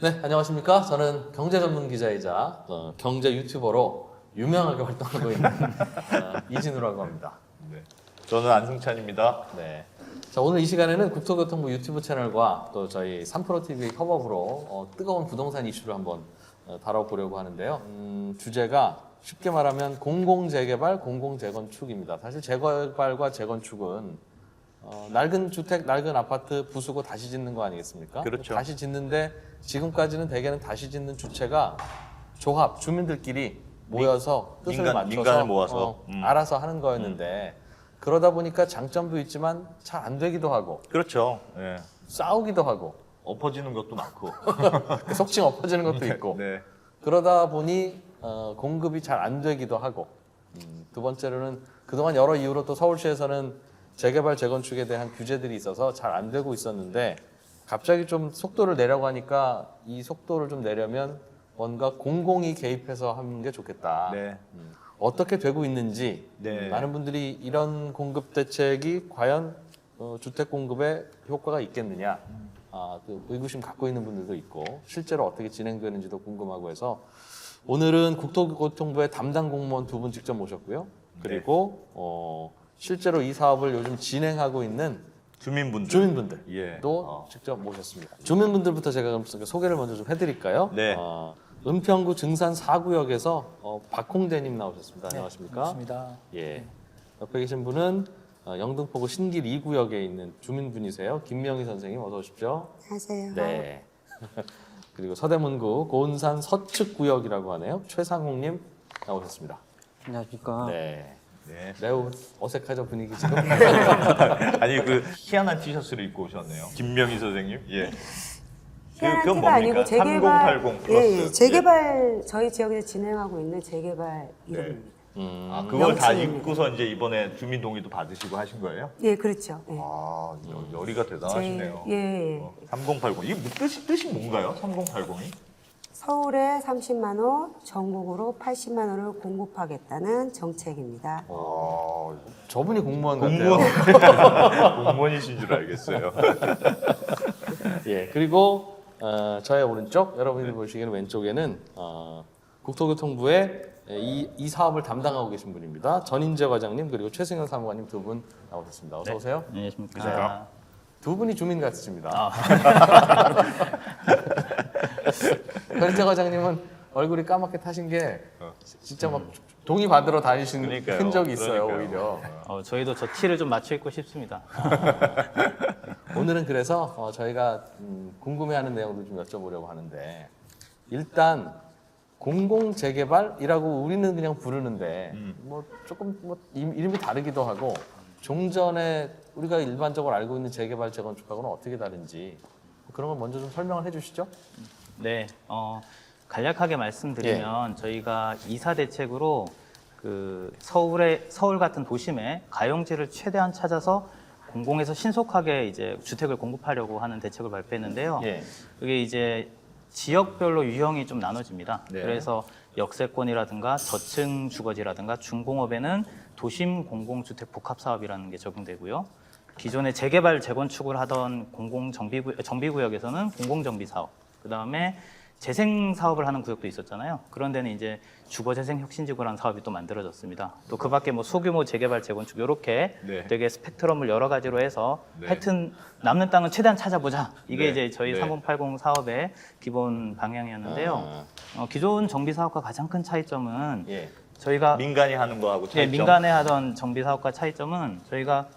네, 안녕하십니까. 저는 경제 전문 기자이자 경제 유튜버로 유명하게 활동하고 있는 이진우라고 합니다. 네. 저는 안승찬입니다. 네. 자, 오늘 이 시간에는 국토교통부 유튜브 채널과 또 저희 3프로TV 협업으로 뜨거운 부동산 이슈를 한번 다뤄보려고 하는데요. 주제가 쉽게 말하면 공공재개발, 공공재건축입니다. 사실 재개발과 재건축은 낡은 주택, 낡은 아파트 부수고 다시 짓는 거 아니겠습니까? 그렇죠. 다시 짓는데 지금까지는 대개는 다시 짓는 주체가 조합, 주민들끼리 모여서 뜻을 맞춰서 민간을 모아서 알아서 하는 거였는데 그러다 보니까 장점도 있지만 잘 안 되기도 하고 그렇죠. 네. 싸우기도 하고 엎어지는 것도 많고. 속칭 엎어지는 것도 있고 네. 그러다 보니 공급이 잘 안 되기도 하고 두 번째로는 그동안 여러 이유로 또 서울시에서는 재개발, 재건축에 대한 규제들이 있어서 잘 안 되고 있었는데 갑자기 좀 속도를 내려고 하니까 이 속도를 좀 내려면 뭔가 공공이 개입해서 하는 게 좋겠다. 네. 어떻게 되고 있는지 네. 많은 분들이 이런 공급 대책이 과연 주택 공급에 효과가 있겠느냐 그 의구심 갖고 있는 분들도 있고 실제로 어떻게 진행되는지도 궁금하고 해서 오늘은 국토교통부의 담당 공무원 두 분 직접 모셨고요. 그리고 실제로 이 사업을 요즘 진행하고 있는 주민분들도 예. 직접 모셨습니다. 주민분들부터 제가 그럼 소개를 먼저 좀 해드릴까요? 네. 은평구 증산 4구역에서 박홍대님 나오셨습니다. 안녕하십니까? 반갑습니다. 예. 옆에 계신 분은 영등포구 신길 2구역에 있는 주민분이세요. 김명희 선생님 어서 오십시오. 안녕하세요. 네. 그리고 서대문구 고은산 서측구역이라고 하네요. 최상홍님 나오셨습니다. 안녕하십니까. 네. 네. 매우 어색하죠 분위기 지금. 아니 그 희한한 티셔츠를 입고 오셨네요. 김명희 선생님. 예. 희한한 그건 티가 아니고 뭡니까? 재개발, 3080 플러스. 예, 재개발 저희 지역에서 진행하고 있는 재개발 이름입니다. 아, 그걸 다 명칭입니다. 입고서 이제 이번에 주민 동의도 받으시고 하신 거예요? 예, 그렇죠. 예. 아, 열의가 대단하시네요. 예, 예. 3080. 이게 뜻이 뭔가요? 3080이? 서울에 30만 호, 전국으로 80만 호를 공급하겠다는 정책입니다. 저분이 공무원 같아요. 공무원이신 줄 알겠어요. 예. 그리고 저의 오른쪽 여러분이 보시기에는 왼쪽에는 국토교통부의 이 사업을 담당하고 계신 분입니다. 전인재 과장님 그리고 최승현 사무관님 두 분 나오셨습니다. 어서 오세요. 안녕하십니까. 두 분이 주민 같으십니다. 전인재 과장님은 얼굴이 까맣게 타신 게 진짜 막 동의 받으러 다니시는 그러니까요. 흔적이 있어요. 그러니까요. 오히려. 저희도 저 티를 좀 맞춰 입고 싶습니다. 오늘은 그래서 저희가 궁금해하는 내용들 좀 여쭤보려고 하는데 일단 공공재개발이라고 우리는 그냥 부르는데 뭐 조금 뭐 이름이 다르기도 하고 종전에 우리가 일반적으로 알고 있는 재개발 재건축하고는 어떻게 다른지 그런 걸 먼저 좀 설명을 해주시죠. 네, 간략하게 말씀드리면 저희가 이사 대책으로 그 서울 같은 도심에 가용지를 최대한 찾아서 공공에서 신속하게 이제 주택을 공급하려고 하는 대책을 발표했는데요. 예. 그게 이제 지역별로 유형이 좀 나눠집니다. 네. 그래서 역세권이라든가 저층 주거지라든가 중공업에는 도심 공공주택 복합사업이라는 게 적용되고요. 기존에 재개발, 재건축을 하던 정비구역에서는 공공정비사업, 그 다음에 재생 사업을 하는 구역도 있었잖아요. 그런 데는 이제 주거재생혁신지구라는 사업이 또 만들어졌습니다. 또 그 밖에 뭐 소규모 재개발, 재건축 이렇게 네. 되게 스펙트럼을 여러 가지로 해서 네. 하여튼 남는 땅은 최대한 찾아보자. 이게 네. 이제 저희 네. 3080 사업의 기본 방향이었는데요. 기존 정비 사업과 가장 큰 차이점은 예. 저희가 민간이 하는 거하고 예, 차이점. 민간에 하던 정비 사업과 차이점은 저희가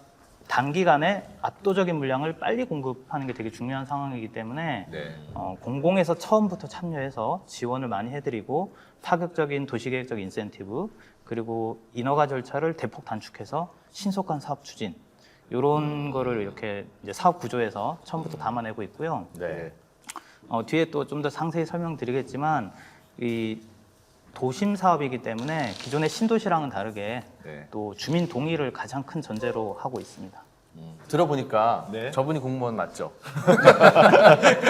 단기간에 압도적인 물량을 빨리 공급하는 게 되게 중요한 상황이기 때문에 네. 공공에서 처음부터 참여해서 지원을 많이 해드리고 파격적인 도시계획적 인센티브 그리고 인허가 절차를 대폭 단축해서 신속한 사업 추진 이런 거를 이렇게 이제 사업 구조에서 처음부터 담아내고 있고요. 네. 뒤에 또 좀 더 상세히 설명드리겠지만 이 도심 사업이기 때문에 기존의 신도시랑은 다르게 네. 또 주민 동의를 가장 큰 전제로 하고 있습니다. 들어보니까 네. 저분이 공무원 맞죠?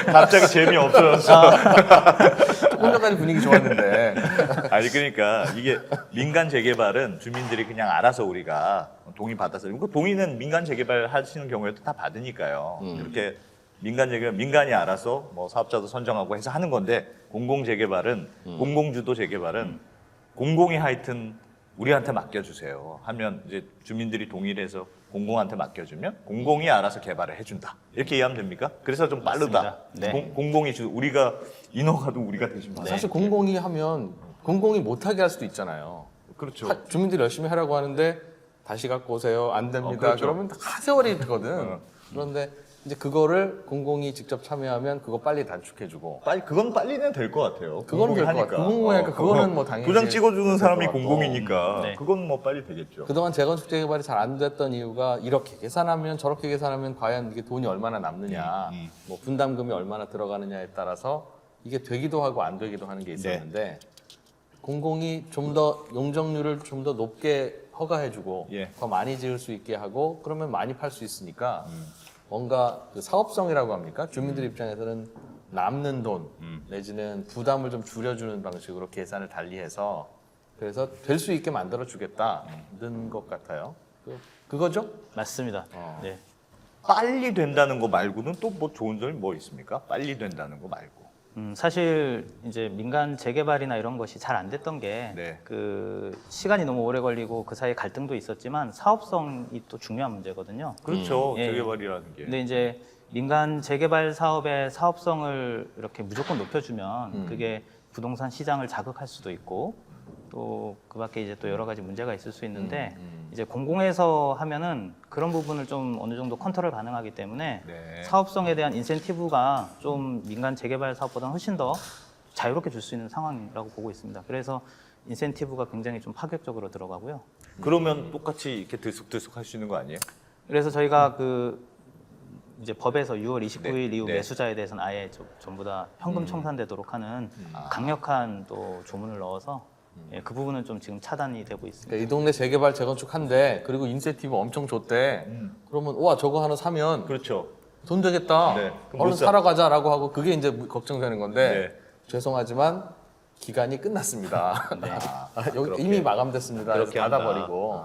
갑자기 재미없어졌어. 조금 전까지 분위기 좋았는데. 아니 그러니까 이게 민간 재개발은 주민들이 그냥 알아서 우리가 동의 받아서 그 동의는 민간 재개발 하시는 경우에도 다 받으니까요. 그렇게 민간 재개발 민간이 알아서 뭐 사업자도 선정하고 해서 하는 건데 공공 재개발은 공공주도 재개발은 공공이 하여튼 우리한테 맡겨주세요 하면 이제 주민들이 동의를 해서 공공한테 맡겨주면 공공이 알아서 개발을 해준다 이렇게 이해하면 됩니까? 그래서 좀 빠르다. 맞습니다. 네. 공공이 우리가 인허가도 우리가 대신 받아. 사실 공공이 하면 공공이 못하게 할 수도 있잖아요. 그렇죠. 주민들이 열심히 하라고 하는데 다시 갖고 오세요. 안 됩니다. 그렇죠. 그러면 다 세월이 되거든. 그런데 이제 그거를 공공이 직접 참여하면 그거 빨리 단축해주고. 그건 빨리는 될 것 같아요. 그거는 공공이 될것 하니까. 같아요. 공공이 하니까 그거는 뭐 당연히 도장 찍어주는 될 사람이 것 같고. 공공이니까 네. 그건 뭐 빨리 되겠죠. 그동안 재건축 재개발이 잘 안 됐던 이유가 이렇게 계산하면 저렇게 계산하면 과연 이게 돈이 얼마나 남느냐, 뭐 분담금이 얼마나 들어가느냐에 따라서 이게 되기도 하고 안 되기도 하는 게 있었는데 공공이 좀 더 용적률을 좀 더 높게 허가해주고 예. 더 많이 지을 수 있게 하고 그러면 많이 팔 수 있으니까 뭔가 그 사업성이라고 합니까? 주민들 입장에서는 남는 돈 내지는 부담을 좀 줄여주는 방식으로 계산을 달리해서 그래서 될 수 있게 만들어 주겠다는 것 같아요. 그거죠? 맞습니다. 네. 빨리 된다는 거 말고는 또 뭐 좋은 점이 뭐 있습니까? 빨리 된다는 거 말고. 사실 이제 민간 재개발이나 이런 것이 잘 안 됐던 게 네. 그 시간이 너무 오래 걸리고 그 사이에 갈등도 있었지만 사업성이 또 중요한 문제거든요. 그렇죠. 예. 재개발이라는 게. 근데 이제 민간 재개발 사업의 사업성을 이렇게 무조건 높여주면 그게 부동산 시장을 자극할 수도 있고 또 그밖에 이제 또 여러 가지 문제가 있을 수 있는데 이제 공공에서 하면은 그런 부분을 좀 어느 정도 컨트롤 가능하기 때문에 네. 사업성에 대한 인센티브가 좀 민간 재개발 사업보다는 훨씬 더 자유롭게 줄 수 있는 상황이라고 보고 있습니다. 그래서 인센티브가 굉장히 좀 파격적으로 들어가고요. 그러면 똑같이 이렇게 들쑥들쑥 할 수 있는 거 아니에요? 그래서 저희가 그 이제 법에서 6월 29일 이후 네. 매수자에 대해서는 아예 전부 다 현금 청산되도록 하는 강력한 또 조문을 넣어서 예, 그 부분은 좀 지금 차단이 되고 있습니다. 그러니까 이 동네 재개발 재건축 한대 그리고 인센티브 엄청 줬대. 그러면 와 저거 하나 사면 그렇죠. 돈 되겠다. 네. 그럼 얼른 못 사. 사러 가자라고 하고 그게 이제 걱정되는 건데 네. 죄송하지만 기간이 끝났습니다. 여기 그렇게. 이미 마감됐습니다. 그래서 그렇게 한다. 닫아버리고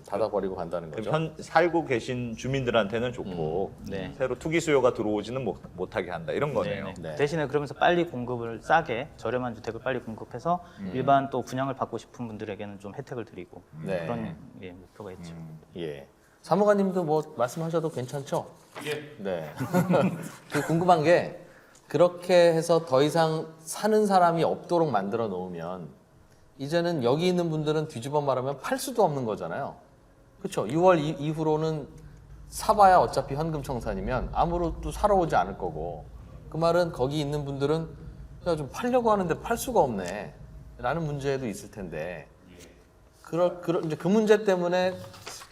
닫아버리고 간다는 거죠. 그럼 살고 계신 주민들한테는 좋고 네. 새로 투기 수요가 들어오지는 못하게 한다 이런 거네요. 네네. 네. 대신에 그러면서 빨리 공급을 싸게 저렴한 주택을 빨리 공급해서 일반 또 분양을 받고 싶은 분들에게는 좀 혜택을 드리고 네. 그런 예, 목표가 있죠. 예. 사무관님도 뭐 말씀하셔도 괜찮죠? 예. 네. 그 궁금한 게 그렇게 해서 더 이상 사는 사람이 없도록 만들어 놓으면 이제는 여기 있는 분들은 뒤집어 말하면 팔 수도 없는 거잖아요. 그렇죠? 6월 이후로는 사봐야 어차피 현금 청산이면 아무것도 사러 오지 않을 거고 그 말은 거기 있는 분들은 야, 좀 팔려고 하는데 팔 수가 없네 라는 문제도 있을 텐데 이제 그 문제 때문에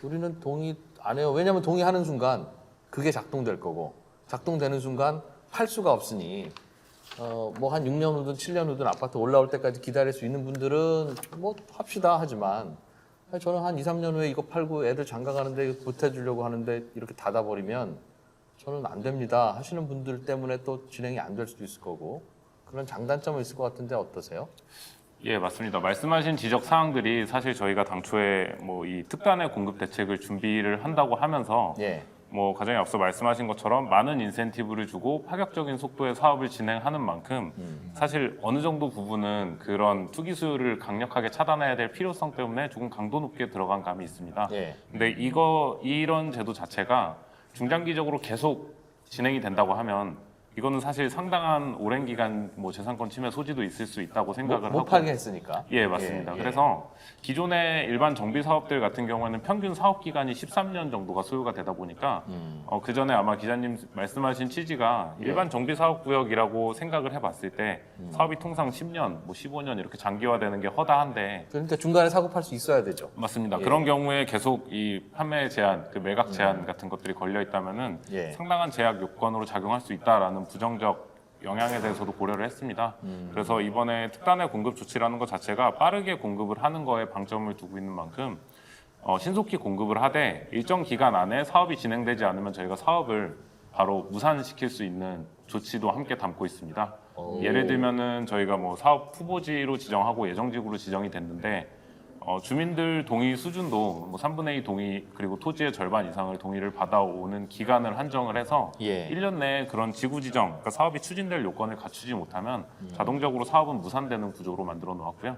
우리는 동의 안 해요. 왜냐하면 동의하는 순간 그게 작동될 거고 작동되는 순간 팔 수가 없으니 뭐 한 6년 후든 7년 후든 아파트 올라올 때까지 기다릴 수 있는 분들은 뭐 합시다 하지만 저는 한 2, 3년 후에 이거 팔고 애들 장가 가는데 이거 보태주려고 하는데 이렇게 닫아버리면 저는 안 됩니다 하시는 분들 때문에 또 진행이 안 될 수도 있을 거고 그런 장단점은 있을 것 같은데 어떠세요? 예, 맞습니다. 말씀하신 지적 사항들이 사실 저희가 당초에 뭐 이 특단의 공급 대책을 준비를 한다고 하면서 예. 뭐 가장이 앞서 말씀하신 것처럼 많은 인센티브를 주고 파격적인 속도의 사업을 진행하는 만큼 사실 어느 정도 부분은 그런 투기 수요를 강력하게 차단해야 될 필요성 때문에 조금 강도 높게 들어간 감이 있습니다. 예. 근데 이런 제도 자체가 중장기적으로 계속 진행이 된다고 하면 이거는 사실 상당한 오랜 기간 뭐 재산권 침해 소지도 있을 수 있다고 생각을 못 하고 팔게 했으니까. 예, 맞습니다. 예, 예. 그래서 기존의 일반 정비 사업들 같은 경우에는 평균 사업 기간이 13년 정도가 소요가 되다 보니까 그 전에 아마 기자님 말씀하신 취지가 일반 정비 사업 구역이라고 생각을 해봤을 때 사업이 통상 10년, 뭐 15년 이렇게 장기화되는 게 허다한데 그러니까 중간에 사고 팔 수 있어야 되죠. 맞습니다. 예. 그런 경우에 계속 이 판매 제한, 그 매각 제한 같은 것들이 걸려 있다면은 예. 상당한 제약 요건으로 작용할 수 있다라는 부정적 영향에 대해서도 고려를 했습니다. 그래서 이번에 특단의 공급 조치라는 것 자체가 빠르게 공급을 하는 거에 방점을 두고 있는 만큼 신속히 공급을 하되 일정 기간 안에 사업이 진행되지 않으면 저희가 사업을 바로 무산시킬 수 있는 조치도 함께 담고 있습니다. 예를 들면은 저희가 뭐 사업 후보지로 지정하고 예정지구로 지정이 됐는데 주민들 동의 수준도 뭐 3분의 2 동의 그리고 토지의 절반 이상을 동의를 받아오는 기간을 한정을 해서 예. 1년 내에 그런 지구 지정, 그러니까 사업이 추진될 요건을 갖추지 못하면 자동적으로 사업은 무산되는 구조로 만들어 놓았고요.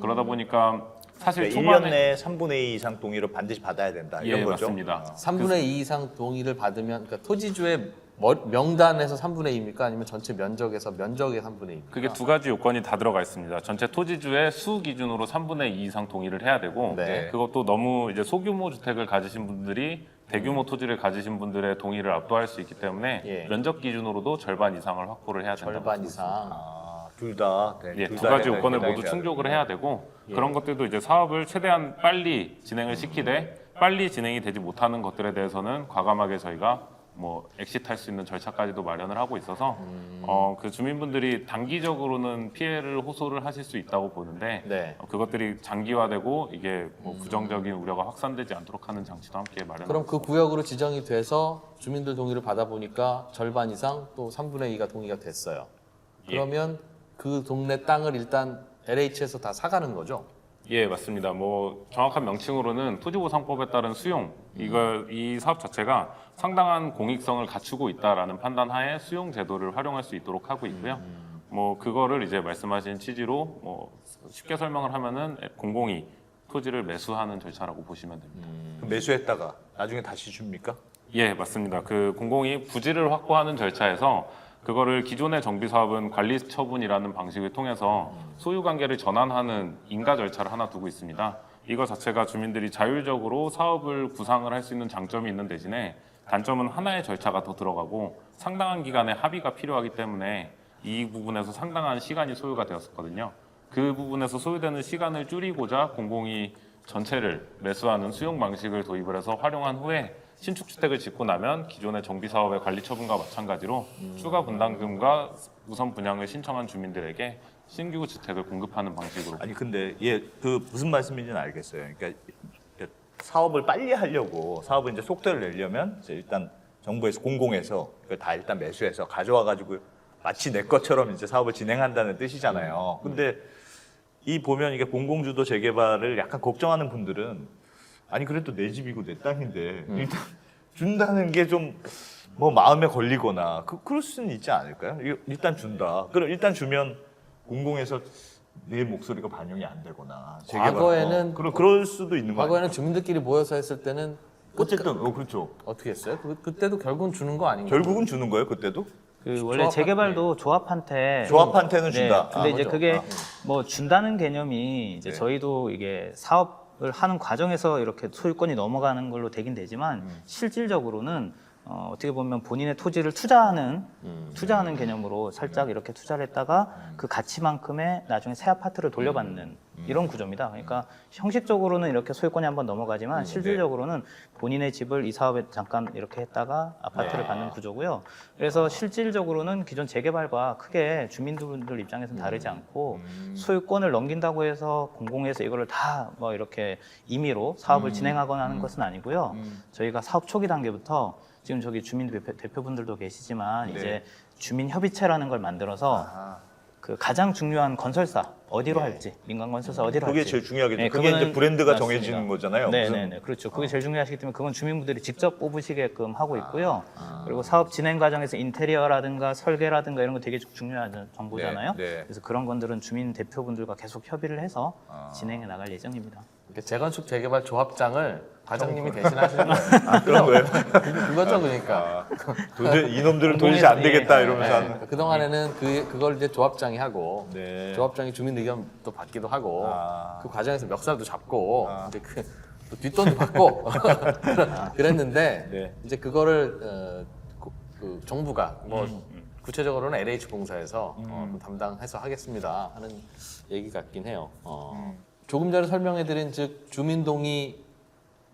그러다 보니까 사실 그러니까 1년 초반에 내에 3분의 2 이상 동의를 반드시 받아야 된다 이런 예, 거죠. 맞습니다. 3분의 2 이상 동의를 받으면 그러니까 토지주의 명단에서 3분의 2입니까? 아니면 전체 면적에서 면적의 3분의 2입니까? 그게 두 가지 요건이 다 들어가 있습니다. 전체 토지주의 수 기준으로 3분의 2 이상 동의를 해야 되고 네. 그것도 너무 이제 소규모 주택을 가지신 분들이 대규모 토지를 가지신 분들의 동의를 압도할 수 있기 때문에 예. 면적 기준으로도 절반 이상을 확보를 해야 된다고 절반 보겠습니다. 이상. 둘 다. 네, 예, 둘 두 다 가지 해당이 요건을 돼야 모두 돼요. 충족을 해야 되고 그런 것들도 이제 사업을 최대한 빨리 진행을 시키되 빨리 진행이 되지 못하는 것들에 대해서는 과감하게 저희가 뭐 엑시트할 수 있는 절차까지도 마련을 하고 있어서 그 주민분들이 단기적으로는 피해를 호소를 하실 수 있다고 보는데 네. 그것들이 장기화되고 이게 뭐 부정적인 우려가 확산되지 않도록 하는 장치도 함께 마련하고 그럼 그 구역으로 지정이 돼서 주민들 동의를 받아보니까 절반 이상 또 3분의 2가 동의가 됐어요. 그러면 그 동네 땅을 일단 LH에서 다 사가는 거죠? 예, 맞습니다. 뭐 정확한 명칭으로는 토지보상법에 따른 수용 이 사업 자체가 상당한 공익성을 갖추고 있다라는 판단하에 수용 제도를 활용할 수 있도록 하고 있고요. 뭐 그거를 이제 말씀하신 취지로 뭐 쉽게 설명을 하면은 공공이 토지를 매수하는 절차라고 보시면 됩니다. 그럼 매수했다가 나중에 다시 줍니까? 예, 맞습니다. 그 공공이 부지를 확보하는 절차에서 그거를 기존의 정비 사업은 관리 처분이라는 방식을 통해서 소유 관계를 전환하는 인가 절차를 하나 두고 있습니다. 이거 자체가 주민들이 자율적으로 사업을 구상을 할 수 있는 장점이 있는 대신에 단점은 하나의 절차가 더 들어가고 상당한 기간의 합의가 필요하기 때문에 이 부분에서 상당한 시간이 소요가 되었었거든요. 그 부분에서 소요되는 시간을 줄이고자 공공이 전체를 매수하는 수용 방식을 도입을 해서 활용한 후에 신축 주택을 짓고 나면 기존의 정비 사업의 관리 처분과 마찬가지로 추가 분담금과 우선 분양을 신청한 주민들에게 신규 주택을 공급하는 방식으로. 아니 근데 그 무슨 말씀인지는 알겠어요. 그러니까 사업을 빨리 하려고 사업을 이제 속도를 내려면 이제 일단 정부에서 공공에서 그걸 다 일단 매수해서 가져와 가지고 마치 내 것처럼 이제 사업을 진행한다는 뜻이잖아요. 근데 이 보면 이게 공공주도 재개발을 약간 걱정하는 분들은 아니 그래도 내 집이고 내 땅인데 일단 준다는 게 좀 뭐 마음에 걸리거나 그럴 수는 있지 않을까요? 일단 준다. 그럼 일단 주면 공공에서 내 목소리가 반영이 안 되거나 과거에는 그럴 수도 있는 거 과거에는 아니에요? 주민들끼리 모여서 했을 때는 어쨌든 그렇죠. 어떻게 했어요? 그때도 결국은 주는 거 아닌가요? 결국은 주는 거예요 그때도? 그 원래 재개발도 조합한테 조합한테는 네, 준다. 근데 이제 그죠. 그게 뭐 준다는 개념이 이제 네. 저희도 이게 사업을 하는 과정에서 이렇게 소유권이 넘어가는 걸로 되긴 되지만 실질적으로는 어떻게 보면 본인의 토지를 투자하는 개념으로 살짝 이렇게 투자를 했다가 그 가치만큼의 나중에 새 아파트를 돌려받는 이런 구조입니다. 그러니까 형식적으로는 이렇게 소유권이 한번 넘어가지만 실질적으로는 본인의 집을 이 사업에 잠깐 이렇게 했다가 아파트를 받는 구조고요. 그래서 실질적으로는 기존 재개발과 크게 주민들 입장에서는 다르지 않고 소유권을 넘긴다고 해서 공공에서 이거를 다 뭐 이렇게 임의로 사업을 진행하거나 하는 것은 아니고요. 저희가 사업 초기 단계부터 지금 저기 주민 대표분들도 계시지만 네. 이제 주민 협의체라는 걸 만들어서 그 가장 중요한 건설사 어디로 할지 민간 건설사 어디로 그게 할지 제일 중요하겠죠. 네, 그게 이제 그거는 브랜드가 맞습니다. 정해지는 거잖아요. 네네네 그렇죠. 그게 제일 중요하시기 때문에 그건 주민분들이 직접 뽑으시게끔 하고 있고요. 그리고 사업 진행 과정에서 인테리어라든가 설계라든가 이런 거 되게 중요한 정보잖아요. 네, 네. 그래서 그런 것들은 주민 대표분들과 계속 협의를 해서 진행해 나갈 예정입니다. 이렇게 재건축 재개발 조합장을 과장님이 대신하시는 거예요. 그런 거예요. 그거죠, 그러니까. 이놈들은 도저히 안 되겠다 네. 이러면서 하는. 그 동안에는 그걸 이제 조합장이 하고 네. 조합장이 주민 의견도 받기도 하고 아. 그 과정에서 멱살도 잡고 이제 또 뒷돈도 받고 그랬는데 네. 이제 그거를 그 정부가 뭐 구체적으로는 LH 공사에서 담당해서 하겠습니다 하는 얘기 같긴 해요. 조금 전에 설명해드린 즉 주민 동의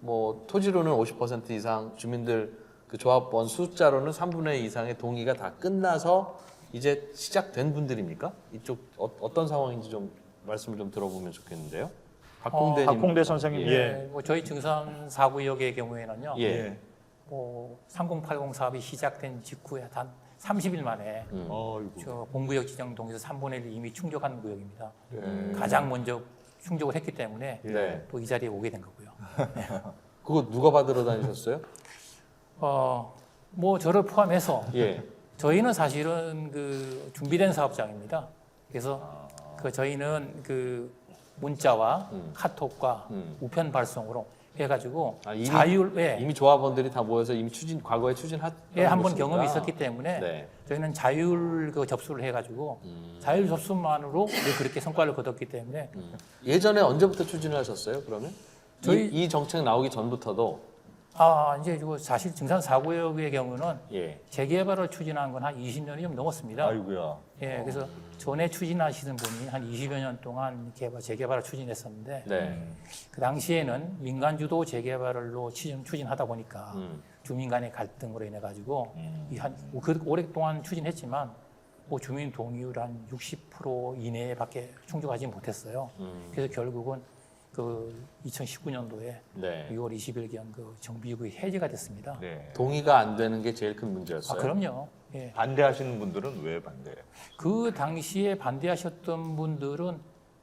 뭐 토지로는 50% 이상 주민들 그 조합원 숫자로는 3분의 2 이상의 동의가 다 끝나서 이제 시작된 분들입니까? 이쪽 어떤 상황인지 좀 말씀을 좀 들어보면 좋겠는데요. 박홍대 선생님. 예, 뭐 저희 증선 4구역의 경우에는요. 예. 뭐 3080 사업이 시작된 직후에 단 30일 만에 저 본구역 지정 동의서 3분의 1을 이미 충족한 구역입니다. 가장 먼저 충족을 했기 때문에 네. 또 이 자리에 오게 된 거고요. 그거 누가 받으러 다니셨어요? 뭐 저를 포함해서 예. 저희는 사실은 그 준비된 사업장입니다. 그래서 그 저희는 그 문자와 카톡과 우편 발송으로 해가지고 아, 이미 조합원들이 다 모여서 이미 과거에 추진했던 한번 곳이니까. 경험이 있었기 때문에 네. 저희는 자율 그 접수를 해가지고 자율 접수만으로 그렇게 성과를 거뒀기 때문에 예전에 언제부터 추진을 하셨어요? 그러면 이 정책 나오기 전부터도 이제 이거 사실 증산 4구역의 경우는 예. 재개발을 추진한 건 한 20년이 좀 넘었습니다. 아이고야. 예, 그래서 전에 추진하시는 분이 한 20여 년 동안 재개발을 추진했었는데 네. 그 당시에는 민간 주도 재개발로 추진하다 보니까 주민 간의 갈등으로 인해 가지고 오랫동안 추진했지만 뭐 주민 동의율 한 60% 이내밖에 충족하지 못했어요. 그래서 결국은 그 2019년도에 네. 6월 20일경 그 정비구역이 해제가 됐습니다. 네. 동의가 안 되는 게 제일 큰 문제였어요. 그럼요. 예. 반대하시는 분들은 왜 반대해요? 그 당시에 반대하셨던 분들은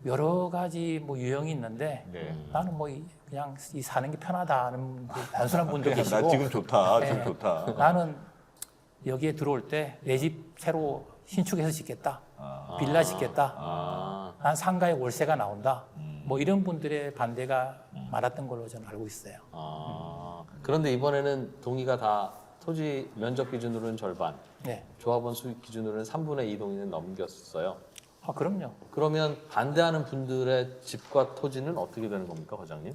여러 가지 뭐 유형이 있는데 네. 나는 뭐 그냥 이 사는 게 편하다는 그 단순한 분도 나 계시고 지금 좋다. 네. 지금 좋다. 나는 여기에 들어올 때 내 집 새로 신축해서 짓겠다. 빌라 짓겠다. 난 상가에 월세가 나온다. 뭐 이런 분들의 반대가 많았던 걸로 저는 알고 있어요. 그런데 이번에는 동의가 다 토지 면적 기준으로는 절반, 네. 조합원 수익 기준으로는 3분의 2 동의는 넘겼어요. 그럼요. 그러면 반대하는 분들의 집과 토지는 어떻게 되는 겁니까, 과장님?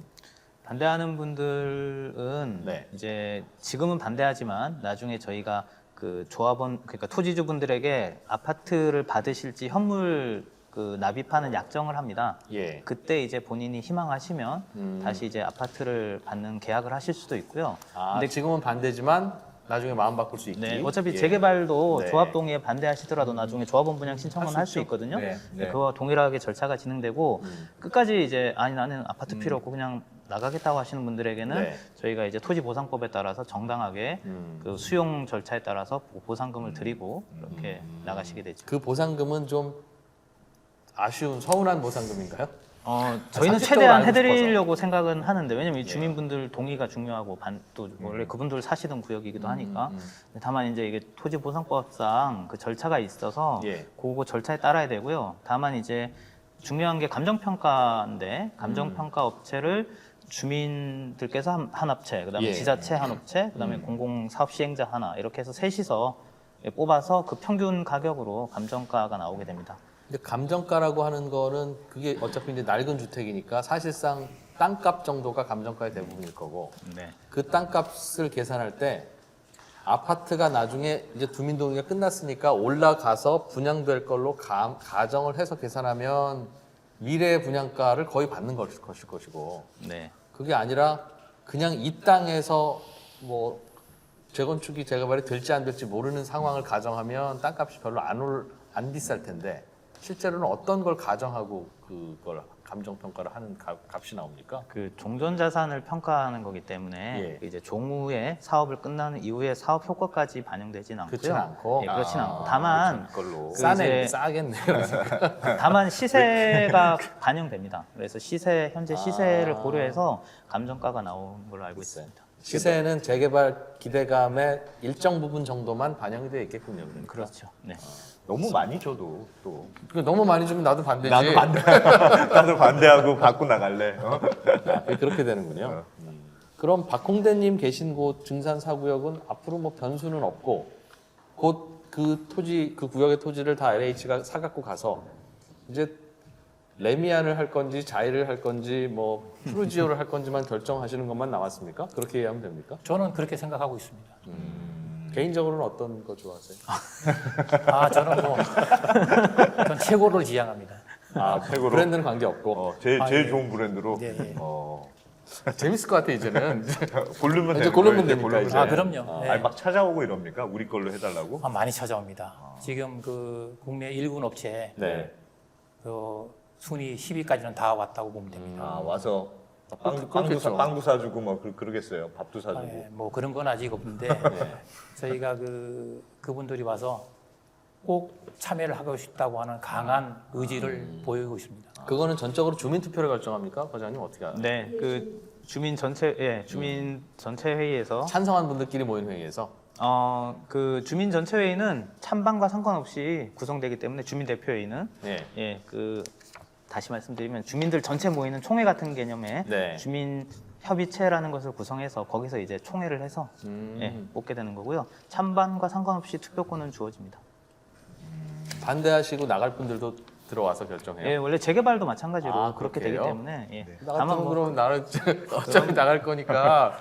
반대하는 분들은 네. 이제 지금은 반대하지만 나중에 저희가 그 조합원 그러니까 토지주분들에게 아파트를 받으실지 현물 그 납입하는 약정을 합니다. 예. 그때 이제 본인이 희망하시면 다시 이제 아파트를 받는 계약을 하실 수도 있고요. 근데 지금은 반대지만 나중에 마음 바꿀 수 있기. 네, 어차피 예. 재개발도 네. 조합 동의에 반대하시더라도 나중에 조합원 분양 신청은 할 수 있거든요. 네, 네. 그와 동일하게 절차가 진행되고 끝까지 이제 아니 나는 아파트 필요 없고 그냥 나가겠다고 하시는 분들에게는 네. 저희가 이제 토지 보상법에 따라서 정당하게 그 수용 절차에 따라서 보상금을 드리고 그렇게 나가시게 되죠. 그 보상금은 좀 아쉬운 서운한 보상금인가요? 저희는 상식적으로 최대한 알고 해드리려고 생각은 하는데 왜냐면 예. 이 주민분들 동의가 중요하고 또 원래 그분들 사시던 구역이기도 하니까 다만 이제 이게 토지보상법상 그 절차가 있어서 예. 그거 절차에 따라야 되고요. 다만 이제 중요한 게 감정평가인데 감정평가 업체를 주민들께서 한 업체, 그다음에 예. 지자체 한 업체, 그다음에 공공사업 시행자 하나 이렇게 해서 셋이서 뽑아서 그 평균 가격으로 감정가가 나오게 됩니다. 근데 감정가라고 하는 거는 그게 어차피 이제 낡은 주택이니까 사실상 땅값 정도가 감정가의 대부분일 거고 네. 그 땅값을 계산할 때 아파트가 나중에 이제 주민 동의가 끝났으니까 올라가서 분양될 걸로 가정을 해서 계산하면 미래 분양가를 거의 받는 것일 것이고 네. 그게 아니라 그냥 이 땅에서 뭐 재건축이 재개발이 될지 안 될지 모르는 상황을 가정하면 땅값이 별로 안 비쌀 텐데 실제로는 어떤 걸 가정하고 그걸 감정평가를 하는 값이 나옵니까? 그 종전 자산을 평가하는 거기 때문에 예. 이제 종후에 사업을 끝나는 이후에 사업 효과까지 반영되진 않고요. 그렇진 않고. 예, 그렇진 않고 다만 걸로. 싸네, 이제- 싸겠네요. 다만 시세가 반영됩니다. 그래서 현재 시세를 고려해서 감정가가 나온 걸로 알고 있습니다. 시세는 재개발 기대감의 일정 부분 정도만 반영이 되어 있겠군요. 그러니까. 그렇죠. 네. 너무 많이 줘도 또 그러니까 너무 많이 주면 나도 반대지. 나도 반대 나도 반대하고 받고 나갈래. 그렇게 되는군요. 그럼 박홍대님 계신 곳 증산 4구역은 앞으로 뭐 변수는 없고 곧 그 토지 그 구역의 토지를 다 LH가 사갖고 가서 이제 레미안을 할 건지 자이를 할 건지 뭐 푸르지오를 할 건지만 결정하시는 것만 남았습니까? 그렇게 이해하면 됩니까? 저는 그렇게 생각하고 있습니다. 개인적으로는 어떤 거 좋아하세요? 저는 전 최고를 지향합니다. 최고로 브랜드는 관계 없고 제일 좋은 브랜드로 네, 네. 재밌을 것 같아 이제는. 고르면 이제 되는 고르면 거예요, 되니까 고르면 이제. 돼요. 그럼요. 네. 아니 막 찾아오고 이럽니까? 우리 걸로 해달라고? 많이 찾아옵니다. 지금 그 국내 1군 업체 네. 그 순위 10위까지는 다 왔다고 보면 됩니다. 와서 그렇겠죠. 빵도 사주고 뭐 그러겠어요. 밥도 사주고. 뭐 그런 건 아직 없는데 저희가 그분들이 와서 꼭 참여를 하고 싶다고 하는 강한 의지를 보이고 있습니다. 그거는 전적으로 주민 투표를 결정합니까, 과장님 어떻게 하나요? 네, 그 주민 전체 회의에서 찬성한 분들끼리 모인 회의에서 그 주민 전체 회의는 찬반과 상관없이 구성되기 때문에 주민 대표 회의는 예. 그 다시 말씀드리면 주민들 전체 모이는 총회 같은 개념의 네. 주민 협의체라는 것을 구성해서 거기서 이제 총회를 해서 뽑게 되는 거고요. 찬반과 상관없이 투표권은 주어집니다. 반대하시고 나갈 분들도 들어와서 결정해요. 예, 원래 재개발도 마찬가지로 아, 그렇게 되기 그렇게요? 때문에 예. 나 다만 같으면 뭐 그럼 나는 어차피 나갈 거니까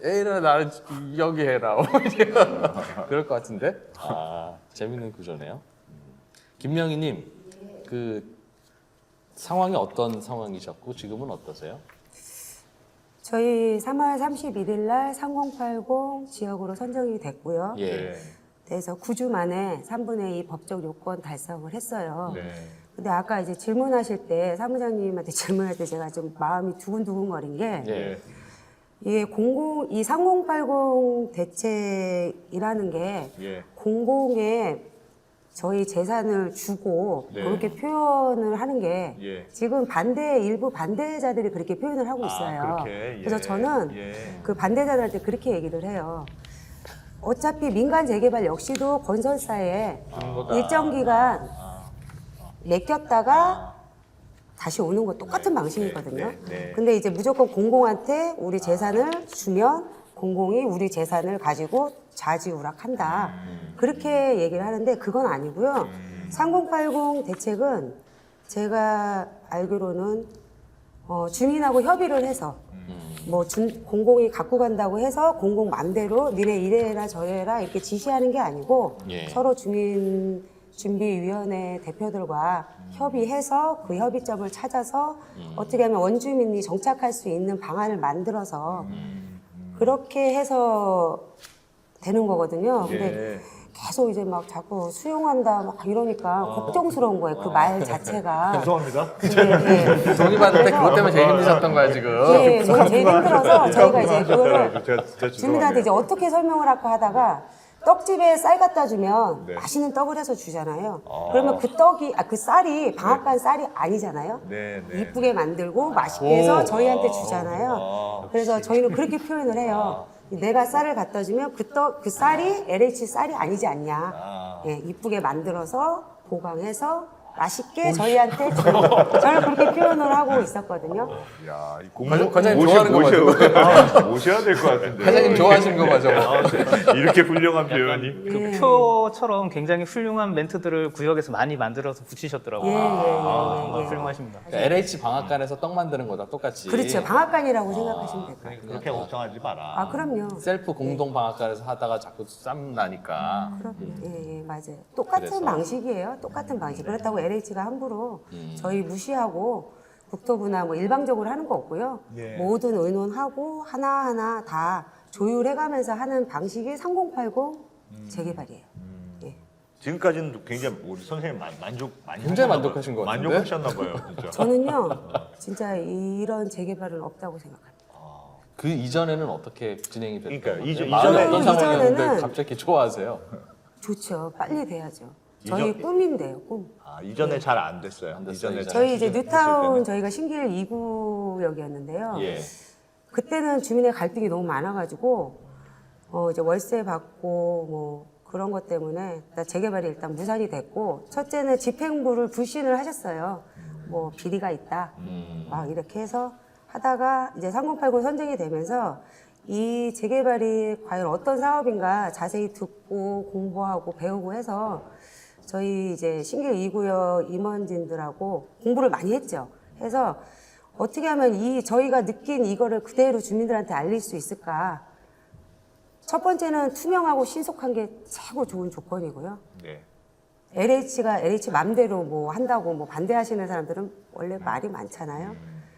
에이라 나는 여기 해라. 그럴 것 같은데. 아, 재밌는 구조네요. 김명희님, 그 상황이 어떤 상황이셨고 지금은 어떠세요? 저희 3월 31일 날 3080 지역으로 선정이 됐고요. 예. 그래서 9주 만에 3분의 2 법적 요건 달성을 했어요. 네. 근데 아까 이제 질문하실 때 사무장님한테 질문할 때 제가 좀 마음이 두근두근거린 게 예. 이게 이 3080 대책이라는 게 예. 공공에 저희 재산을 주고 네. 그렇게 표현을 하는 게 예. 지금 일부 반대자들이 그렇게 표현을 하고 있어요. 그렇게? 예. 그래서 저는 예. 그 반대자들한테 그렇게 얘기를 해요. 어차피 민간 재개발 역시도 건설사에 일정 기간 맡겼다가 다시 오는 거 똑같은 방식이거든요. 네. 근데 이제 무조건 공공한테 우리 재산을 주면 공공이 우리 재산을 가지고 좌지우락한다. 그렇게 얘기를 하는데 그건 아니고요. 3080 대책은 제가 알기로는 주민하고 협의를 해서 뭐 공공이 갖고 간다고 해서 공공 맘대로 니네 이래라 저래라 이렇게 지시하는 게 아니고 예. 서로 주민준비위원회 대표들과 협의해서 그 협의점을 찾아서 어떻게 하면 원주민이 정착할 수 있는 방안을 만들어서 그렇게 해서 되는 거거든요. 근데 예. 계속 이제 막 자꾸 수용한다 막 이러니까 걱정스러운 거예요. 그 말 자체가. 죄송합니다. 예, 돈이 받을 때 그것 때문에 제일 힘드셨던 거야 지금. 예, 저희 제일 힘들어서 저희가 이제 그거를 제가 진짜 주민들한테 이제 어떻게 설명을 할까 하다가 떡집에 쌀 갖다 주면 네. 맛있는 떡을 해서 주잖아요. 그러면 그 떡이, 그 쌀이 방앗간 쌀이 아니잖아요. 네, 네. 이쁘게 만들고 맛있게 해서 저희한테 주잖아요. 그래서 저희는 그렇게 표현을 해요. 내가 쌀을 갖다 주면 그 쌀이 LH 쌀이 아니지 않냐. 예, 이쁘게 만들어서 보강해서 맛있게 저희한테 저는 그렇게 표현을 하고 있었거든요. 야, 이 과장님 좋아하는 거 모셔야 될 것 같은데. 과장님 좋아하시는 거 맞아. 이렇게 훌륭한 표현이. 그 표처럼 굉장히 훌륭한 멘트들을 구역에서 많이 만들어서 붙이셨더라고요. 정말 훌륭하십니다. LH 방앗간에서 떡 만드는 거다 똑같이. 그렇죠. 방앗간이라고 생각하시면 될 거예요. 그렇게 걱정하지 마라. 아, 그럼요. 셀프 공동 방앗간에서 하다가 자꾸 쌈 나니까. 그럼요. 예, 맞아요. 똑같은 그래서. 방식이에요. 똑같은 방식. 그렇다고 LH가 함부로 저희 무시하고 국토부나 뭐 일방적으로 하는 거 없고요. 예. 모든 의논하고 하나하나 다 조율해가면서 하는 방식이 3080 재개발이에요. 예. 지금까지는 굉장히 우리 선생님 굉장히 만족하신 것 같은데? 만족하셨나 봐요, 진짜. 저는요, 진짜 이런 재개발은 없다고 생각합니다. 그 이전에는 어떻게 진행이 됐던 그러니까 거예요? 이전에- 마음이 어떤 상황이었는데 이전에는- 갑자기 좋아하세요? 좋죠. 빨리 돼야죠. 저희 이전- 꿈인데요, 꿈. 이전에 잘 안 됐어요. 안 됐어요, 이전에 이전에. 저희 이제 했을 뉴타운 때는. 저희가 신길 2구역이었는데요. 예. 그때는 주민의 갈등이 너무 많아가지고 이제 월세 받고 뭐 그런 것 때문에 일단 재개발이 일단 무산이 됐고 첫째는 집행부를 불신을 하셨어요. 뭐 비리가 있다. 막 이렇게 해서 하다가 이제 3080 선정이 되면서 이 재개발이 과연 어떤 사업인가 자세히 듣고 공부하고 배우고 해서 저희 이제 신길 2구역 임원진들하고 공부를 많이 했죠. 해서 어떻게 하면 저희가 느낀 이거를 그대로 주민들한테 알릴 수 있을까? 첫 번째는 투명하고 신속한 게 최고 좋은 조건이고요. 네. LH가 LH 맘대로 뭐 한다고 뭐 반대하시는 사람들은 원래 말이 많잖아요.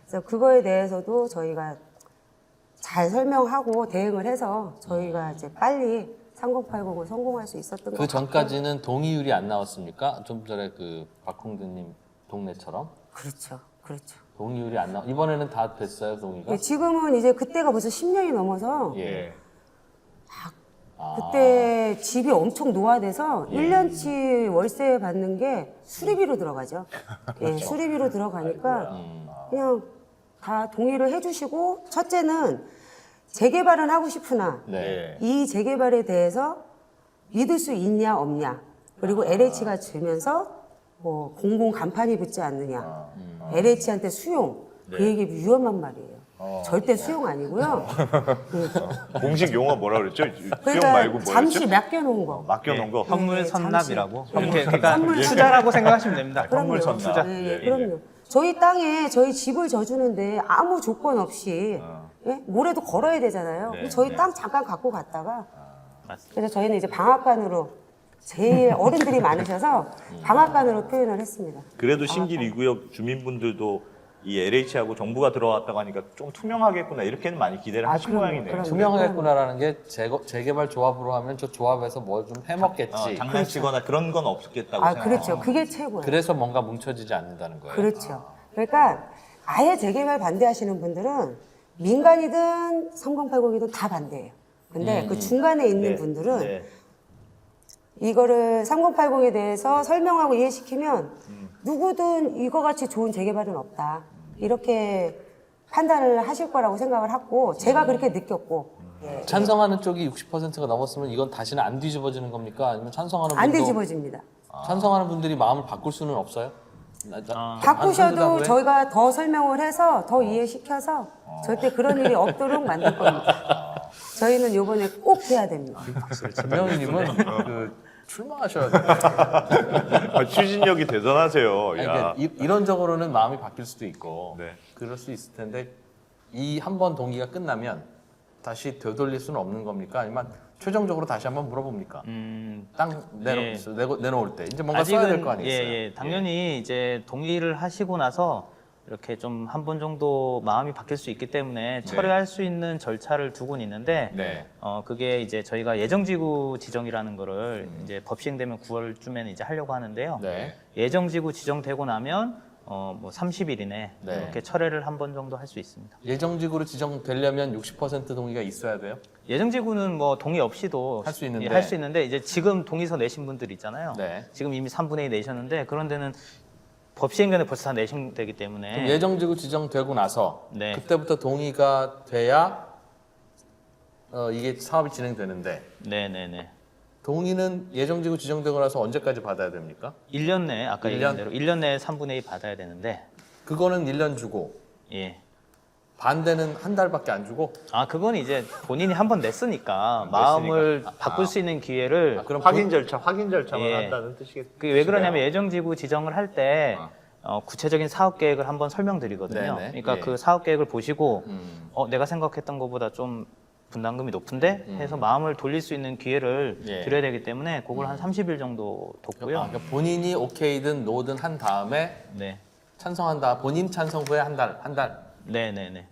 그래서 그거에 대해서도 저희가 잘 설명하고 대응을 해서 저희가 이제 빨리 3080을 성공할 수 있었던 것 그 같아요. 전까지는 동의율이 안 나왔습니까? 좀 전에 그 박홍근님 동네처럼 그렇죠. 그렇죠. 동의율이 안 나와. 이번에는 다 됐어요 동의가? 예, 지금은 이제 그때가 벌써 10년이 넘어서 예. 그때 집이 엄청 노화돼서 1년치 월세 받는 게 수리비로 들어가죠. 예, 수리비로 들어가니까 그냥 다 동의를 해주시고, 첫째는 재개발은 하고 싶으나 네. 이 재개발에 대해서 믿을 수 있냐 없냐, 그리고 LH가 주면서 뭐 공공 간판이 붙지 않느냐, LH한테 수용, 그 얘기 위험한 말이에요. 절대 수용 아니고요. 공식 용어 뭐라 그랬죠? 수용 그러니까 말고 잠시 뭐였죠? 맡겨놓은 거. 맡겨놓은 거. 선물 네, 선납이라고. 잠시. 이렇게 그러니까 선물 투자라고 생각하시면 됩니다. 선물 그럼요. 선납. 예, 그럼요. 저희 땅에 저희 집을 져주는데 아무 조건 없이 예? 모래도 걸어야 되잖아요. 그럼 저희 땅 잠깐 갖고 갔다가 맞습니다. 그래서 저희는 이제 방앗간으로 제일 어른들이 많으셔서 방앗간으로 표현을 했습니다. 그래도 신길 2구역 주민분들도 이 LH하고 정부가 들어왔다고 하니까 좀 투명하겠구나 이렇게는 많이 기대를 하신 그럼요, 모양이네요. 그럼요. 투명하겠구나라는 게 재개발 조합으로 하면 저 조합에서 뭐 좀 해먹겠지. 장난치거나 그런 건 없겠다고 아, 생각해요. 그렇죠. 그게 최고예요. 그래서 뭔가 뭉쳐지지 않는다는 거예요. 그렇죠. 그러니까 아예 재개발 반대하시는 분들은 민간이든 3080이든 다 반대예요. 근데 그 중간에 있는 분들은 네. 이거를 3080에 대해서 설명하고 이해시키면 누구든 이거 같이 좋은 재개발은 없다. 이렇게 판단을 하실 거라고 생각을 하고 제가 그렇게 느꼈고 예. 찬성하는 쪽이 60%가 넘었으면 이건 다시는 안 뒤집어지는 겁니까? 아니면 찬성하는 안 분도 뒤집어집니다. 찬성하는 분들이 마음을 바꿀 수는 없어요? 바꾸셔도 한두다고요? 저희가 더 설명을 해서 더 이해시켜서 절대 그런 일이 없도록 만들 겁니다. 저희는 요번에 꼭 해야 됩니다. 김명희님은 그 출마하셔야 돼요. 추진력이 대단하세요. 아니, 야. 그러니까 이론적으로는 마음이 바뀔 수도 있고 네. 그럴 수 있을 텐데 이 한 번 동기가 끝나면 다시 되돌릴 수는 없는 겁니까? 아니면 최종적으로 다시 한번 물어봅니까? 땅 내놓을 때 이제 뭔가 써야 될 거 아니겠어요? 예. 당연히 이제 동의를 하시고 나서 이렇게 좀 한 번 정도 마음이 바뀔 수 있기 때문에 철회할 수 있는 절차를 두고는 있는데 네. 그게 이제 저희가 예정지구 지정이라는 거를 이제 법 시행되면 9월쯤에는 이제 하려고 하는데요. 네. 예정지구 지정되고 나면 뭐 30일 이내 네. 이렇게 철회를 한 번 정도 할 수 있습니다. 예정지구로 지정되려면 60% 동의가 있어야 돼요? 예정지구는 뭐 동의 없이도 할수 있는데. 할 수 있는데 이제 지금 동의서 내신 분들 있잖아요. 네. 지금 이미 3분의 2 내셨는데 그런 데는 법 시행 전에 벌써 다 내신 되기 때문에 그럼 예정지구 지정되고 나서 네. 그때부터 동의가 돼야 이게 사업이 진행되는데 네네네. 동의는 예정지구 지정되고 나서 언제까지 받아야 됩니까? 1년 내에 아까 1년? 얘기한 대로 1년 내에 3분의 2 받아야 되는데 그거는 1년 주고 예. 반대는 한 달밖에 안 주고 그건 이제 본인이 한 번 냈으니까 마음을 바꿀 수 있는 기회를 그럼 확인 절차만 예. 한다는 뜻이겠죠. 그게 왜 그러냐면 예정지구 지정을 할 때 구체적인 사업 계획을 한번 설명드리거든요. 네네. 그러니까 예. 그 사업 계획을 보시고 내가 생각했던 것보다 좀 분담금이 높은데 해서 마음을 돌릴 수 있는 기회를 예. 드려야 되기 때문에 그걸 한 30일 정도 뒀고요. 그러니까 본인이 오케이든 노든 한 다음에 네, 찬성한다. 본인 찬성 후에 한 달. 네네네.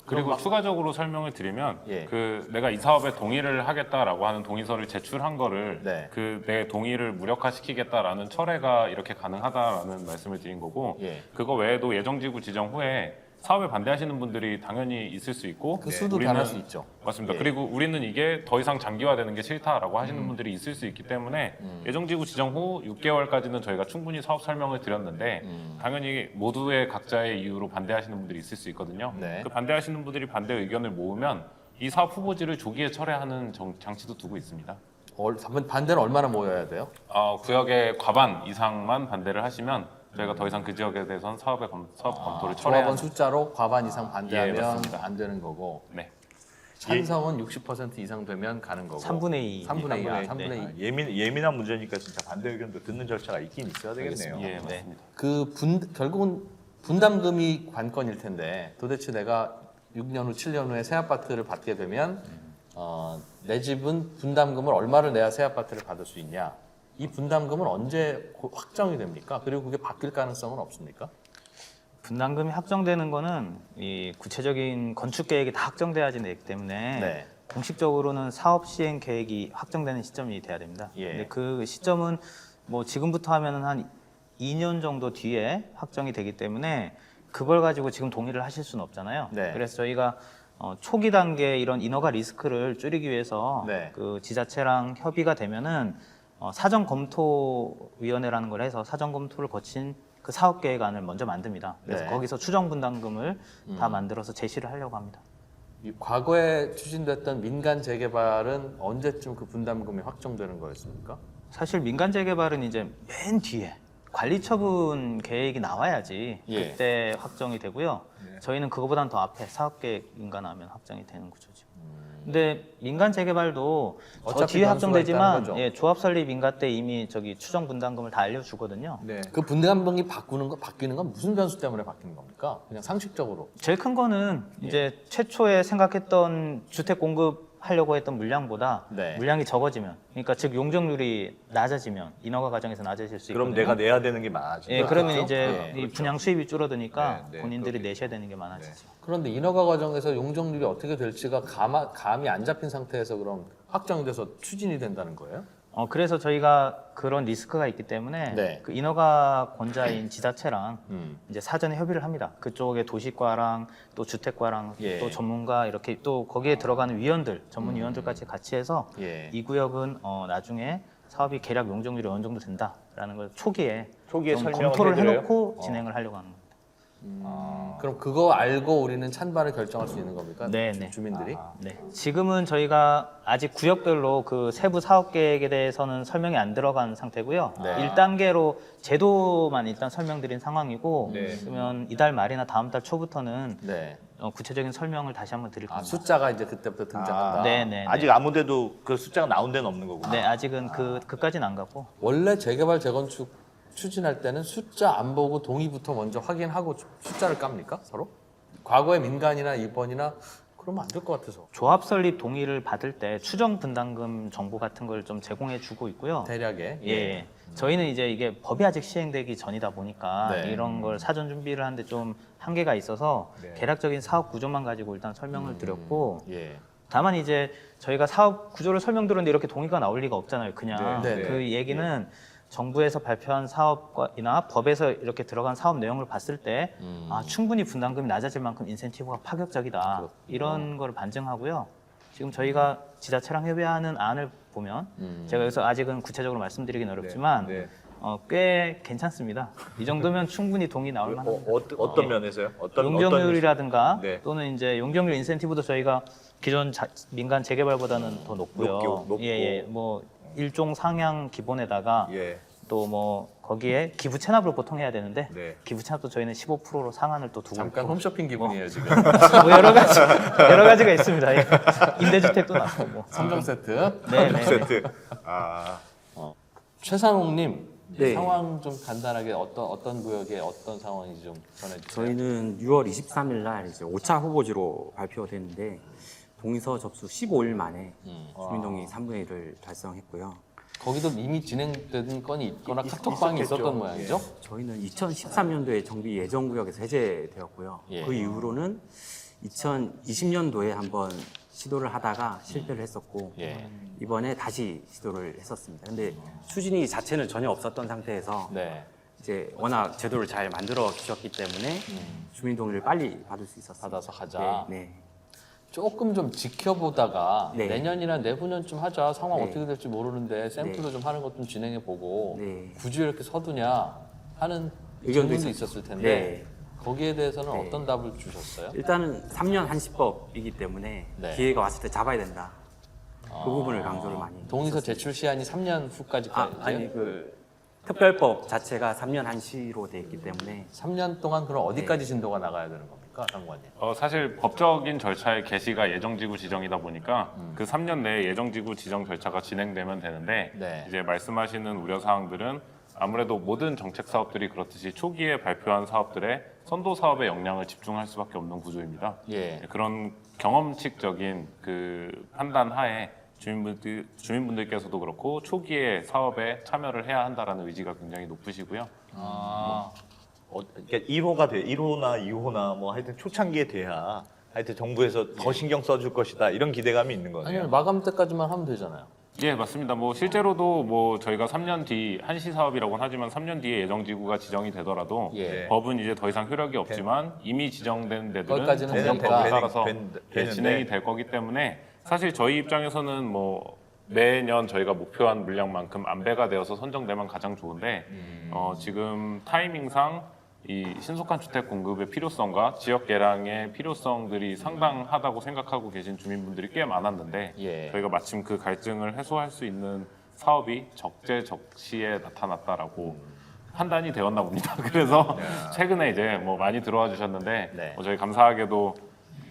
그리고 추가적으로 설명을 드리면 예. 그 내가 이 사업에 동의를 하겠다라고 하는 동의서를 제출한 거를 네. 그 내 동의를 무력화시키겠다라는 철회가 이렇게 가능하다라는 말씀을 드린 거고 예. 그거 외에도 예정지구 지정 후에 사업에 반대하시는 분들이 당연히 있을 수 있고 그 수도 변할 수 있죠. 맞습니다. 예. 그리고 우리는 이게 더 이상 장기화되는 게 싫다라고 하시는 분들이 있을 수 있기 때문에 예정지구 지정 후 6개월까지는 저희가 충분히 사업 설명을 드렸는데 당연히 모두의 각자의 이유로 반대하시는 분들이 있을 수 있거든요. 네. 그 반대하시는 분들이 반대 의견을 모으면 이 사업 후보지를 조기에 철회하는 장치도 두고 있습니다. 반대는 얼마나 모여야 돼요? 구역의 과반 이상만 반대를 하시면 저희가 더 이상 그 지역에 대해서는 사업 검토를 철회하는. 조합원 숫자로 과반 이상 반대하면 예, 맞습니다. 안 되는 거고 네. 찬성은 60% 이상 되면 가는 거고 3분의 2. 3분의 2. 네. 3분의 2. 예민한 문제니까 진짜 반대 의견도 듣는 절차가 있긴 있어야 되겠네요. 예, 맞습니다. 결국은 분담금이 관건일 텐데 도대체 내가 6년 후, 7년 후에 새 아파트를 받게 되면 내 집은 분담금을 얼마를 내야 새 아파트를 받을 수 있냐? 이 분담금은 언제 확정이 됩니까? 그리고 그게 바뀔 가능성은 없습니까? 분담금이 확정되는 거는 이 구체적인 건축 계획이 다 확정돼야지 되기 때문에 네. 공식적으로는 사업 시행 계획이 확정되는 시점이 돼야 됩니다. 예. 근데 그 시점은 뭐 지금부터 하면은 한 2년 정도 뒤에 확정이 되기 때문에 그걸 가지고 지금 동의를 하실 수는 없잖아요. 네. 그래서 저희가 초기 단계 이런 인허가 리스크를 줄이기 위해서 네. 그 지자체랑 협의가 되면은 사전 검토 위원회라는 걸 해서 사전 검토를 거친 그 사업 계획안을 먼저 만듭니다. 그래서 네. 거기서 추정 분담금을 다 만들어서 제시를 하려고 합니다. 이 과거에 추진됐던 민간 재개발은 언제쯤 그 분담금이 확정되는 거였습니까? 사실 민간 재개발은 이제 맨 뒤에 관리 처분 계획이 나와야지 예. 그때 확정이 되고요. 저희는 그거보다는 더 앞에 사업 계획인가 나면 확정이 되는 구조죠. 근데 민간 재개발도 더 어차피 뒤에 변수가 있다는 확정되지만 거죠. 예, 조합 설립 인가 때 이미 저기 추정 분담금을 다 알려주거든요. 네. 그 분담금이 바뀌는 건 무슨 변수 때문에 바뀌는 겁니까? 그냥 상식적으로. 제일 큰 거는 이제 최초에 생각했던 주택 공급하려고 했던 물량보다 네. 물량이 적어지면, 그러니까 즉 용적률이 낮아지면 인허가 과정에서 낮아질 수 있거든요. 그럼 내가 내야 되는 게 많아지. 예, 그러면 그렇죠? 이제 네, 이 분양 수입이 줄어드니까 네, 네, 본인들이 그렇겠죠. 내셔야 되는 게 많아지죠. 그런데 인허가 과정에서 용적률이 어떻게 될지가 감이 안 잡힌 상태에서 그럼 확정돼서 추진이 된다는 거예요? 그래서 저희가 그런 리스크가 있기 때문에 네. 그 인허가 권자인 지자체랑 음. 이제 사전에 협의를 합니다. 그쪽에 도시과랑 또 주택과랑 예. 또 전문가 이렇게 또 거기에 들어가는 위원들, 전문 위원들까지 같이 해서 예. 이 구역은 나중에 사업이 계략 용적률이 어느 정도 된다라는 걸 초기에 좀 설명을 검토를 해드려요? 해놓고 진행을 하려고 하는 겁니다. 그럼 그거 알고 우리는 찬반을 결정할 수 있는 겁니까? 네, 네. 주민들이? 네. 지금은 저희가 아직 구역별로 그 세부 사업 계획에 대해서는 설명이 안 들어간 상태고요. 네. 1단계로 제도만 일단 설명드린 상황이고 네. 그러면 이달 말이나 다음 달 초부터는 네. 구체적인 설명을 다시 한번 드릴 아, 겁니다. 숫자가 이제 그때부터 등장한다. 네, 네. 아직 아무데도 그 숫자가 나온 데는 없는 거구나. 네, 아직은 그까지는 안 가고. 원래 재개발 재건축 추진할 때는 숫자 안 보고 동의부터 먼저 확인하고 숫자를 깝니까? 서로? 과거에 민간이나 이번이나 그러면 안 될 것 같아서. 조합 설립 동의를 받을 때 추정 분담금 정보 같은 걸 좀 제공해 주고 있고요. 대략에. 예. 저희는 이제 이게 법이 아직 시행되기 전이다 보니까 네. 이런 걸 사전 준비를 하는데 좀 한계가 있어서 네. 계략적인 사업 구조만 가지고 일단 설명을 드렸고 예. 다만 이제 저희가 사업 구조를 설명드렸는데 이렇게 동의가 나올 리가 없잖아요. 그냥 네, 네. 그 얘기는 정부에서 발표한 사업이나 법에서 이렇게 들어간 사업 내용을 봤을 때 충분히 분담금이 낮아질 만큼 인센티브가 파격적이다. 이런 걸 반증하고요. 지금 저희가 지자체랑 협의하는 안을 보면 제가 여기서 아직은 구체적으로 말씀드리긴 어렵지만 네. 꽤 괜찮습니다. 이 정도면 충분히 동의 나올 만한 어떤 면에서요? 용적률이라든가 네. 또는 이제 용적률 인센티브도 저희가 기존 민간 재개발보다는 더 높고요. 높고. 예, 뭐 일종 상향 기본에다가 예. 또 뭐 거기에 기부 체납을 보통 해야 되는데 네. 기부 체납도 저희는 15%로 상한을 또 두고 잠깐 있고 홈쇼핑 기분이에요, 지금. 뭐 여러 가지가 있습니다. 예. 임대주택도 나고 뭐. 3종 세트. 네, 네. 세트. 아. 최상욱님, 네. 상황 좀 간단하게 어떤 구역에 어떤 상황인지 좀 전해주세요. 저희는 6월 23일 날 이제 5차 후보지로 발표됐는데 동의서 접수 15일 만에 주민동의 3분의 1을 달성했고요. 거기도 이미 진행된 건이 있거나 카톡방이 있었던 모양이죠? 저희는 2013년도에 정비 예정구역에서 해제되었고요. 예. 그 이후로는 2020년도에 한번 시도를 하다가 실패를 했었고 예. 이번에 다시 시도를 했었습니다. 근데 추진이 자체는 전혀 없었던 상태에서 네. 이제 워낙 제도를 잘 만들어 주셨기 때문에 주민 동의를 빨리 받을 수 있었습니다. 받아서 가자. 네, 네. 조금 좀 지켜보다가 네. 내년이나 내후년쯤 하자. 상황 네. 어떻게 될지 모르는데 샘플도 좀 하는 것 좀 진행해 보고 네. 굳이 이렇게 서두냐 하는 의견도 질문도 있었죠. 있었을 텐데 네. 거기에 대해서는 네. 어떤 답을 주셨어요? 일단은 3년 한시법이기 때문에 네. 기회가 왔을 때 잡아야 된다. 그 부분을 강조를 많이. 동의서 제출 시한이 3년 후까지 아니 그 특별법 자체가 3년 한시로 돼 있기 때문에 3년 동안 그럼 어디까지 진도가 나가야 되는 겁니까, 장관님? 사실 법적인 절차의 개시가 예정지구 지정이다 보니까 그 3년 내에 예정지구 지정 절차가 진행되면 되는데 네. 이제 말씀하시는 우려 사항들은 아무래도 모든 정책 사업들이 그렇듯이 초기에 발표한 사업들의 선도 사업에 역량을 집중할 수밖에 없는 구조입니다. 예. 그런 경험칙적인 그 판단 하에 주민분들께서도 그렇고 초기에 사업에 참여를 해야 한다라는 의지가 굉장히 높으시고요. 그러니까 1호가 돼. 1호나 2호나 뭐 하여튼 초창기에 돼야 하여튼 정부에서 더 신경 써줄 것이다. 이런 기대감이 있는 거네요. 아니면 마감 때까지만 하면 되잖아요. 예, 맞습니다. 뭐 실제로도 뭐 저희가 3년 뒤 한시 사업이라고는 하지만 3년 뒤에 예정지구가 지정이 되더라도 예. 법은 이제 더 이상 효력이 없지만 이미 지정된 데들은 거기까지는 법령법에 되니까 따라서 되는데. 진행이 될 거기 때문에 사실 저희 입장에서는 뭐 매년 저희가 목표한 물량만큼 안배가 되어서 선정되면 가장 좋은데 지금 타이밍상 이 신속한 주택 공급의 필요성과 지역 개량의 필요성들이 상당하다고 생각하고 계신 주민분들이 꽤 많았는데 예. 저희가 마침 그 갈증을 해소할 수 있는 사업이 적재적시에 나타났다라고 판단이 되었나 봅니다. 그래서 최근에 이제 뭐 많이 들어와 주셨는데 네. 저희 감사하게도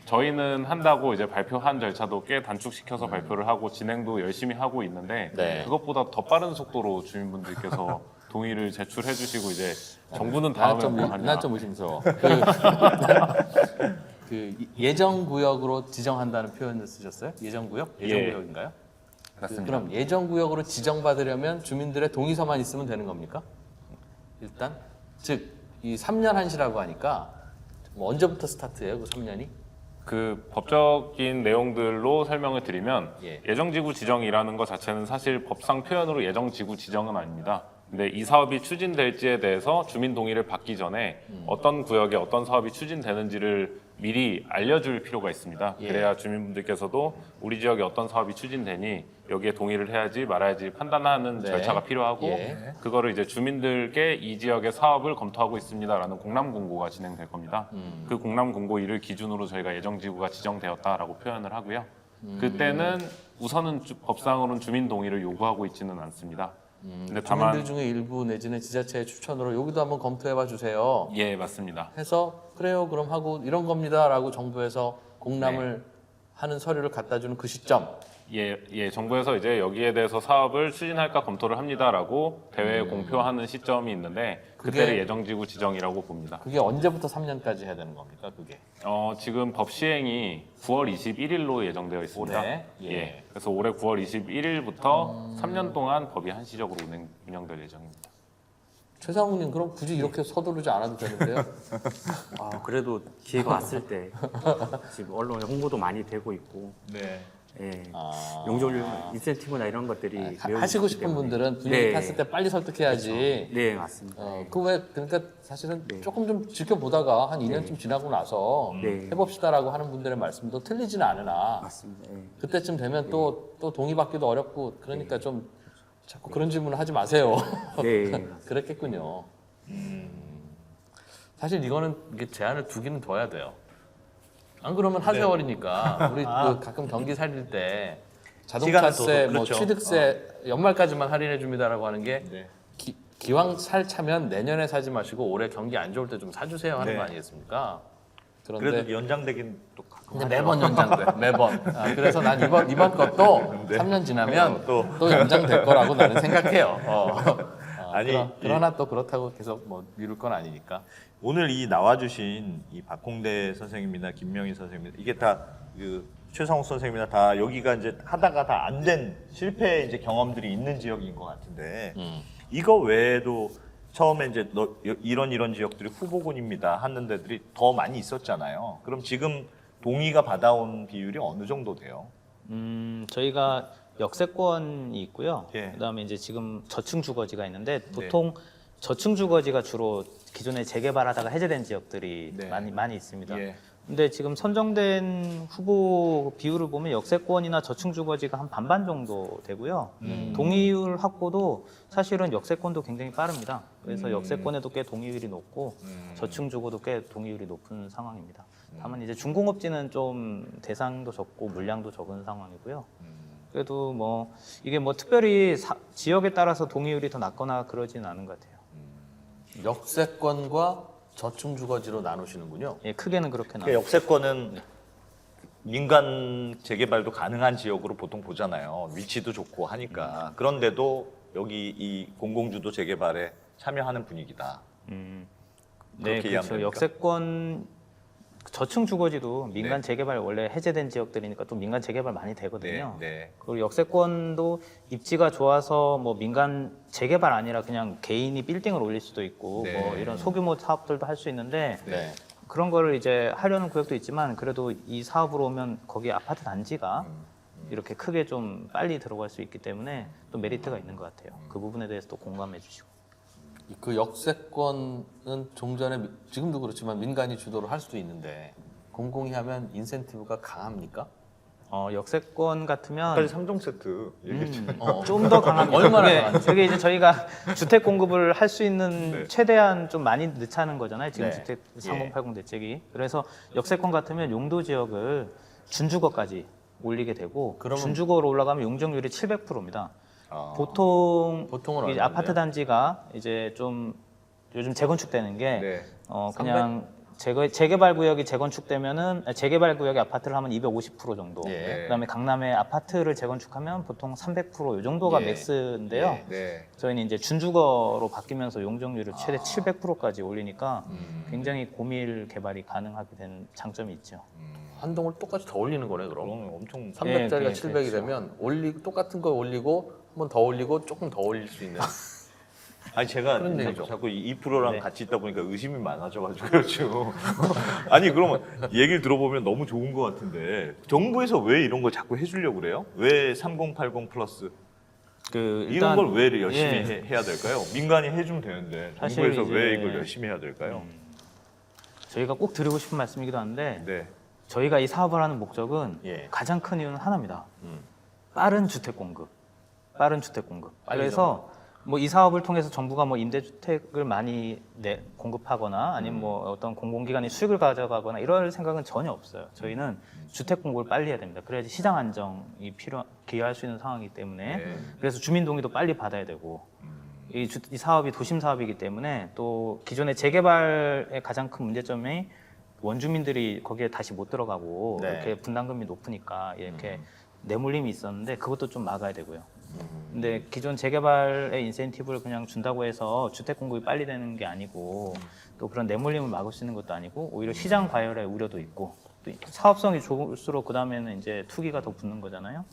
저희는 한다고 이제 발표한 절차도 꽤 단축시켜서 발표를 하고 진행도 열심히 하고 있는데 네. 그것보다 더 빠른 속도로 주민분들께서 동의를 제출해 주시고 이제 정부는 나는 다음에 뭐 하냐. 난 좀 의심스러워. 그 예정구역으로 지정한다는 표현을 쓰셨어요? 예정구역? 예정구역인가요? 맞습니다. 그럼 예정구역으로 지정받으려면 주민들의 동의서만 있으면 되는 겁니까? 일단 즉 이 3년 한시라고 하니까 뭐 언제부터 스타트예요? 그 3년이? 그 법적인 내용들로 설명을 드리면 예. 예정지구 지정이라는 것 자체는 사실 법상 표현으로 예정지구 지정은 아닙니다. 근데 이 사업이 추진될지에 대해서 주민 동의를 받기 전에 어떤 구역에 어떤 사업이 추진되는지를 미리 알려줄 필요가 있습니다. 예. 그래야 주민분들께서도 우리 지역에 어떤 사업이 추진되니 여기에 동의를 해야지 말아야지 판단하는 네. 절차가 필요하고 예. 그거를 이제 주민들께 이 지역의 사업을 검토하고 있습니다라는 공람 공고가 진행될 겁니다. 그 공람 공고일을 기준으로 저희가 예정지구가 지정되었다라고 표현을 하고요. 그때는 우선은 법상으로는 주민 동의를 요구하고 있지는 않습니다. 근데 다만 주민들 중에 일부 내지는 지자체의 추천으로 여기도 한번 검토해봐 주세요. 예 맞습니다. 해서 그래요 그럼 하고 이런 겁니다라고 정부에서 공람을 하는 서류를 갖다 주는 그 시점. 예, 정부에서 이제 여기에 대해서 사업을 추진할까 검토를 합니다라고 대외에 공표하는 시점이 있는데 그때를 그게- 예정지구 지정이라고 봅니다. 그게 언제부터 3년까지 해야 되는 겁니까? 그게. 지금 법 시행이 9월 21일로 예정되어 있습니다. 올해? 예. 예. 그래서 올해 9월 21일부터 3년 동안 법이 한시적으로 운영될 예정입니다. 최상욱님 그럼 굳이 이렇게 서두르지 않아도 되는데요. 그래도 기회가 왔을 때 지금 언론에 홍보도 많이 되고 있고 네. 예. 아. 용적률 인센티브나 이런 것들이 매우 하시고 있기 싶은 때문에. 분들은 분위기 네. 탔을 때 빨리 설득해야지. 네 맞습니다. 그 왜 그러니까 사실은 조금 좀 지켜보다가 한 2년쯤 지나고 나서 네. 해봅시다라고 하는 분들의 말씀도 틀리지는 않으나 맞습니다. 예. 그때쯤 되면 또 동의받기도 어렵고 그러니까 좀 자꾸 그런 질문을 하지 마세요. 네. 그랬겠군요. 사실 이거는 이게 제한을 두기는 둬야 돼요. 안 그러면 하세월이니까 우리 그 가끔 경기 살릴 때 시간을 자동차세, 둬서, 뭐 그렇죠. 취득세 연말까지만 할인해 줍니다라고 하는 게 네. 기왕 살 차면 내년에 사지 마시고 올해 경기 안 좋을 때 좀 사주세요 하는 네. 거 아니겠습니까? 그래도 그런데 연장되긴 또 가끔 근데 매번 연장돼 매번. 그래서 난 이번 것도 3년 지나면 또 연장될 거라고 나는 생각해요. 아니, 그러나 또 그렇다고 계속 뭐 미룰 건 아니니까. 오늘 이 나와주신 이 박홍대 선생님이나 김명희 선생님 이게 다 그 최상욱 선생님이나 다 여기가 이제 하다가 다 안 된 실패 이제 경험들이 있는 지역인 것 같은데 이거 외에도 처음에 이제 이런 지역들이 후보군입니다 하는 데들이 더 많이 있었잖아요. 그럼 지금 동의가 받아온 비율이 어느 정도 돼요? 저희가 역세권이 있고요. 예. 그다음에 이제 지금 저층 주거지가 있는데 보통 저층 주거지가 주로 기존에 재개발하다가 해제된 지역들이 네. 많이 있습니다. 예. 근데 지금 선정된 후보 비율을 보면 역세권이나 저층 주거지가 한 반반 정도 되고요. 동의율 확보도 사실은 역세권도 굉장히 빠릅니다. 그래서 역세권에도 꽤 동의율이 높고 저층 주거도 꽤 동의율이 높은 상황입니다. 다만 이제 중공업지는 좀 대상도 적고 물량도 적은 상황이고요. 그래도 뭐 이게 뭐 특별히 지역에 따라서 동의율이 더 낮거나 그러지는 않은 것 같아요. 역세권과 저층 주거지로 나누시는군요. 예, 크게는 그렇게 그 나와요. 역세권은 민간 재개발도 가능한 지역으로 보통 보잖아요. 위치도 좋고 하니까. 그런데도 여기 이 공공주도 재개발에 참여하는 분위기다. 네, 그렇게 이해하면 그렇죠. 됩니까? 역세권 저층 주거지도 민간 재개발 원래 해제된 지역들이니까 또 민간 재개발 많이 되거든요. 네. 그리고 역세권도 입지가 좋아서 뭐 민간 재개발 아니라 그냥 개인이 빌딩을 올릴 수도 있고 네. 뭐 이런 소규모 사업들도 할 수 있는데 네. 그런 거를 이제 하려는 구역도 있지만 그래도 이 사업으로 오면 거기 아파트 단지가 이렇게 크게 좀 빨리 들어갈 수 있기 때문에 또 메리트가 있는 것 같아요. 그 부분에 대해서 또 공감해 주시고. 그 역세권은 종전에 지금도 그렇지만 민간이 주도를 할 수도 있는데 공공이 하면 인센티브가 강합니까? 역세권 같으면 아까 3종 세트 얘기했잖아요. 좀 더 강합니다. 얼마나 그게, 강한지. 그게 이제 저희가 주택 공급을 할 수 있는 네. 최대한 좀 많이 넣자는 거잖아요. 지금 네. 주택 3080 대책이. 그래서 역세권 같으면 용도 지역을 준주거까지 올리게 되고 그러면- 준주거로 올라가면 용적률이 700%입니다. 아. 보통은 얼마인데요? 아파트 단지가 이제 좀 요즘 재건축되는 게 네. 그냥 재개발 구역이 재건축되면은 재개발 구역의 아파트를 하면 250% 정도. 예. 그다음에 강남에 아파트를 재건축하면 보통 300%이 정도가 예. 맥스인데요. 네. 저희는 이제 준주거로 바뀌면서 용적률을 최대 700%까지 올리니까 굉장히 고밀 개발이 가능하게 된 장점이 있죠. 한 동을 똑같이 더 올리는 거네 그럼. 그럼 엄청 300짜리가 예, 700이 되면 똑같은 거 올리고 한 번 더 올리고 조금 더 올릴 수 있는. 아니 제가 그런 얘기죠. 자꾸 이 프로랑 네. 같이 있다 보니까 의심이 많아져가지고 지금 아니 그러면 얘기를 들어보면 너무 좋은 것 같은데 정부에서 왜 이런 걸 자꾸 해주려고 그래요? 왜 3080 플러스 이런 걸 왜 열심히 예. 해야 될까요? 민간이 해주면 되는데 사실 정부에서 이제- 왜 이걸 열심히 해야 될까요? 저희가 꼭 드리고 싶은 말씀이기도 한데 네. 저희가 이 사업을 하는 목적은 예. 가장 큰 이유는 하나입니다. 빠른 주택 공급. 빠른 주택 공급. 빨리 그래서 뭐 이 사업을 통해서 정부가 뭐 임대주택을 많이 공급하거나 아니면 뭐 어떤 공공기관이 수익을 가져가거나 이럴 생각은 전혀 없어요. 저희는 주택 공급을 빨리 해야 됩니다. 그래야지 시장 안정이 기여할 수 있는 상황이기 때문에 네. 그래서 주민 동의도 빨리 받아야 되고 이 사업이 도심 사업이기 때문에 또 기존의 재개발의 가장 큰 문제점이 원주민들이 거기에 다시 못 들어가고 네. 이렇게 분담금이 높으니까 이렇게 내몰림이 있었는데 그것도 좀 막아야 되고요. 근데 기존 재개발의 인센티브를 그냥 준다고 해서 주택 공급이 빨리 되는 게 아니고 또 그런 내몰림을 막을 수 있는 것도 아니고 오히려 시장 과열의 우려도 있고 또 사업성이 좋을수록 그 다음에는 이제 투기가 더 붙는 거잖아요.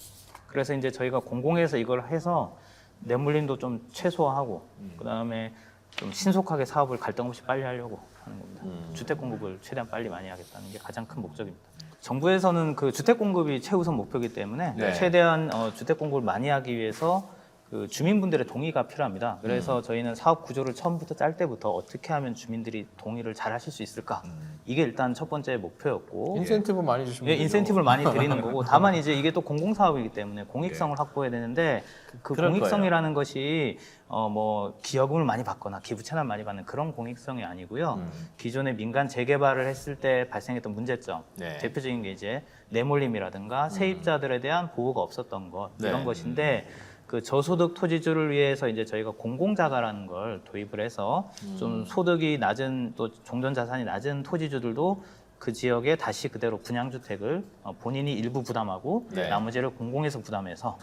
그래서 이제 저희가 공공에서 이걸 해서 내몰림도 좀 최소화하고 그 다음에 좀 신속하게 사업을 갈등 없이 빨리 하려고 하는 겁니다. 주택 공급을 최대한 빨리 많이 하겠다는 게 가장 큰 목적입니다. 정부에서는 그 주택 공급이 최우선 목표이기 때문에 네. 최대한 주택 공급을 많이 하기 위해서 그 주민분들의 동의가 필요합니다. 그래서 저희는 사업 구조를 처음부터 짤 때부터 어떻게 하면 주민들이 동의를 잘 하실 수 있을까? 이게 일단 첫 번째 목표였고 인센티브 많이 주시면 예, 되죠. 인센티브를 많이 드리는 거고 다만 이제 이게 또 공공사업이기 때문에 공익성을 확보해야 되는데 그 그럴 공익성이라는 것이 뭐 기여금을 많이 받거나 기부 채널 많이 받는 그런 공익성이 아니고요. 기존에 민간 재개발을 했을 때 발생했던 문제점 네. 대표적인 게 이제 내몰림이라든가 세입자들에 대한 보호가 없었던 것 네. 이런 것인데 그 저소득 토지주를 위해서 이제 저희가 공공자가라는 걸 도입을 해서 좀 소득이 낮은 또 종전 자산이 낮은 토지주들도 그 지역에 다시 그대로 분양주택을 본인이 일부 부담하고 네. 나머지를 공공에서 부담해서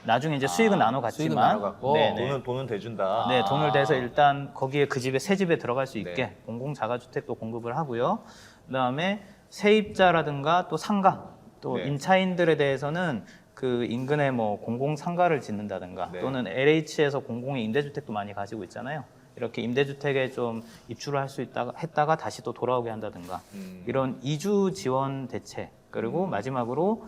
나중에 이제 수익은 나눠 수익은 갔지만 나눠갖고 돈은 대준다. 네, 돈을 대서 일단 거기에 그 집에 새 집에 들어갈 수 있게 네. 공공 자가주택도 공급을 하고요. 그다음에 세입자라든가 또 상가 또 네. 임차인들에 대해서는 그 인근에 뭐 공공 상가를 짓는다든가 네. 또는 LH에서 공공의 임대주택도 많이 가지고 있잖아요. 이렇게 임대주택에 좀 입주를 할 수 있다가 했다가 다시 또 돌아오게 한다든가 이런 이주 지원 대책 그리고 마지막으로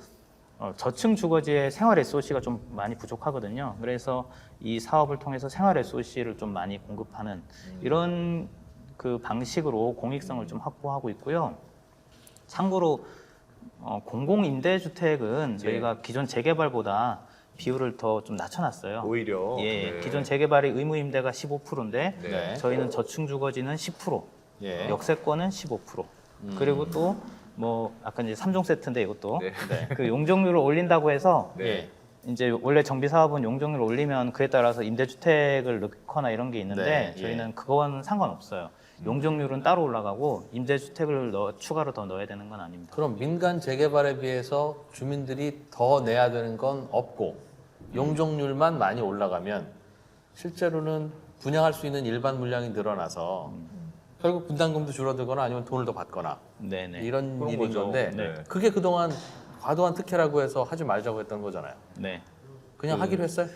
저층 주거지의 생활 SOC가 좀 많이 부족하거든요. 그래서 이 사업을 통해서 생활 SOC를 좀 많이 공급하는 이런 그 방식으로 공익성을 좀 확보하고 있고요. 참고로 공공임대주택은 저희가 기존 재개발보다 비율을 더 좀 낮춰놨어요. 오히려 예, 네. 기존 재개발의 의무임대가 15%인데 네. 저희는 저층 주거지는 10%, 예. 역세권은 15%. 그리고 또 뭐 아까 이제 3종 세트인데 이것도 네. 그 용적률을 올린다고 해서 네. 이제 원래 정비 사업은 용적률을 올리면 그에 따라서 임대주택을 넣거나 이런 게 있는데 네, 저희는 그거는 상관없어요. 용적률은 따로 올라가고 임대주택을 추가로 더 넣어야 되는 건 아닙니다. 그럼 민간 재개발에 비해서 주민들이 더 내야 되는 건 없고 용적률만 많이 올라가면 실제로는 분양할 수 있는 일반 물량이 늘어나서 결국 분담금도 줄어들거나 아니면 돈을 더 받거나 네네. 이런 그런 일인 거죠. 건데 네. 그게 그동안 과도한 특혜라고 해서 하지 말자고 했던 거잖아요. 네. 그냥 하기로 했어요?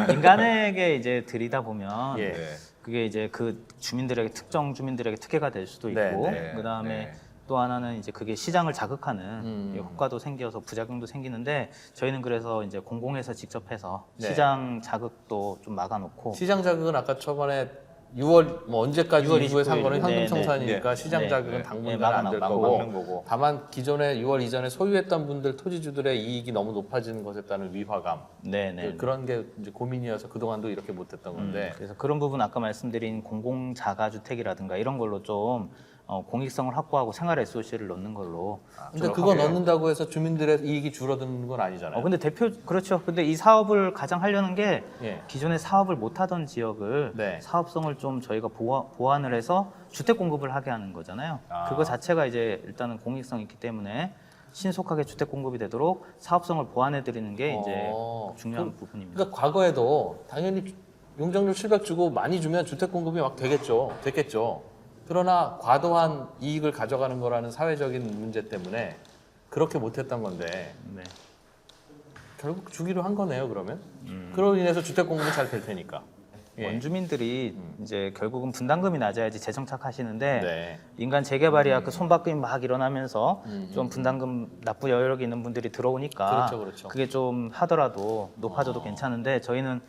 민간에게 이제 드리다 보면 예. 네. 그게 이제 그 주민들에게 특정 주민들에게 특혜가 될 수도 있고 네, 네, 그다음에 네. 또 하나는 이제 그게 시장을 자극하는 효과도 생겨서 부작용도 생기는데 저희는 그래서 이제 공공에서 직접 해서 네. 시장 자극도 좀 막아놓고 시장 자극은 아까 저번에 6월 뭐 언제까지 6월 이후에 산 거는 29일. 현금 네, 청산이니까 네. 시장 네. 자극은 네. 당분간 안 될 막는 거고. 다만 기존에 6월 이전에 소유했던 분들 토지주들의 이익이 너무 높아지는 것에 따른 위화감 네네. 그런 게 이제 고민이어서 그동안도 이렇게 못했던 건데 그래서 그런 부분 아까 말씀드린 공공 자가주택이라든가 이런 걸로 좀 공익성을 확보하고 생활 SOC를 넣는 걸로. 근데 그거 넣는다고 해서 주민들의 이익이 줄어드는 건 아니잖아요. 근데 그렇죠. 근데 이 사업을 가장 하려는 게 예. 기존에 사업을 못 하던 지역을 네. 사업성을 좀 저희가 보완을 해서 주택 공급을 하게 하는 거잖아요. 그거 자체가 이제 일단은 공익성이 있기 때문에 신속하게 주택 공급이 되도록 사업성을 보완해 드리는 게 이제 중요한 부분입니다. 그러니까 과거에도 당연히 용적률 700 주고 많이 주면 주택 공급이 막 됐겠죠. 그러나 과도한 이익을 가져가는 거라는 사회적인 문제 때문에 그렇게 못했던 건데 네. 결국 주기로 한 거네요. 그러면 그로 인해서 주택 공급이 잘 될 테니까. 예. 원주민들이 이제 결국은 분담금이 낮아야지 재정착하시는데 네. 민간 재개발이야 그 손바뀜이 막 일어나면서 좀 분담금 납부 여력이 있는 분들이 들어오니까 그렇죠. 그게 좀 하더라도 높아져도 괜찮은데 저희는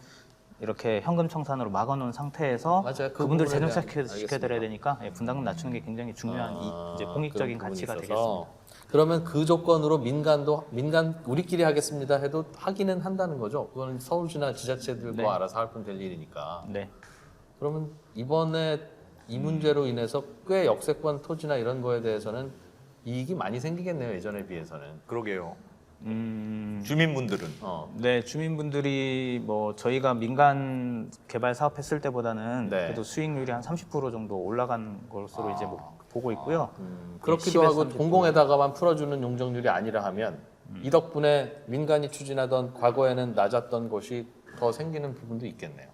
이렇게 현금 청산으로 막아놓은 상태에서 맞아요. 그 그분들 부분에 대한- 재정착시켜드려야 되니까 분담금 낮추는 게 굉장히 중요한 이제 공익적인 그런 부분이 가치가 있어서. 되겠습니다. 그러면 그 조건으로 민간 우리끼리 하겠습니다 해도 하기는 한다는 거죠. 그거는 서울시나 지자체들과 네. 알아서 할 될 일이니까. 네. 그러면 이번에 이 문제로 인해서 꽤 역세권 토지나 이런 거에 대해서는 이익이 많이 생기겠네요. 예전에 비해서는. 그러게요. 주민분들은 네, 주민분들이 뭐 저희가 민간 개발 사업했을 때보다는 네. 그래도 수익률이 한 30% 정도 올라간 것으로 이제 뭐 보고 있고요. 그렇기도 10에서 하고 30%. 공공에다가만 풀어주는 용적률이 아니라 하면 이 덕분에 민간이 추진하던 과거에는 낮았던 것이 더 생기는 부분도 있겠네요.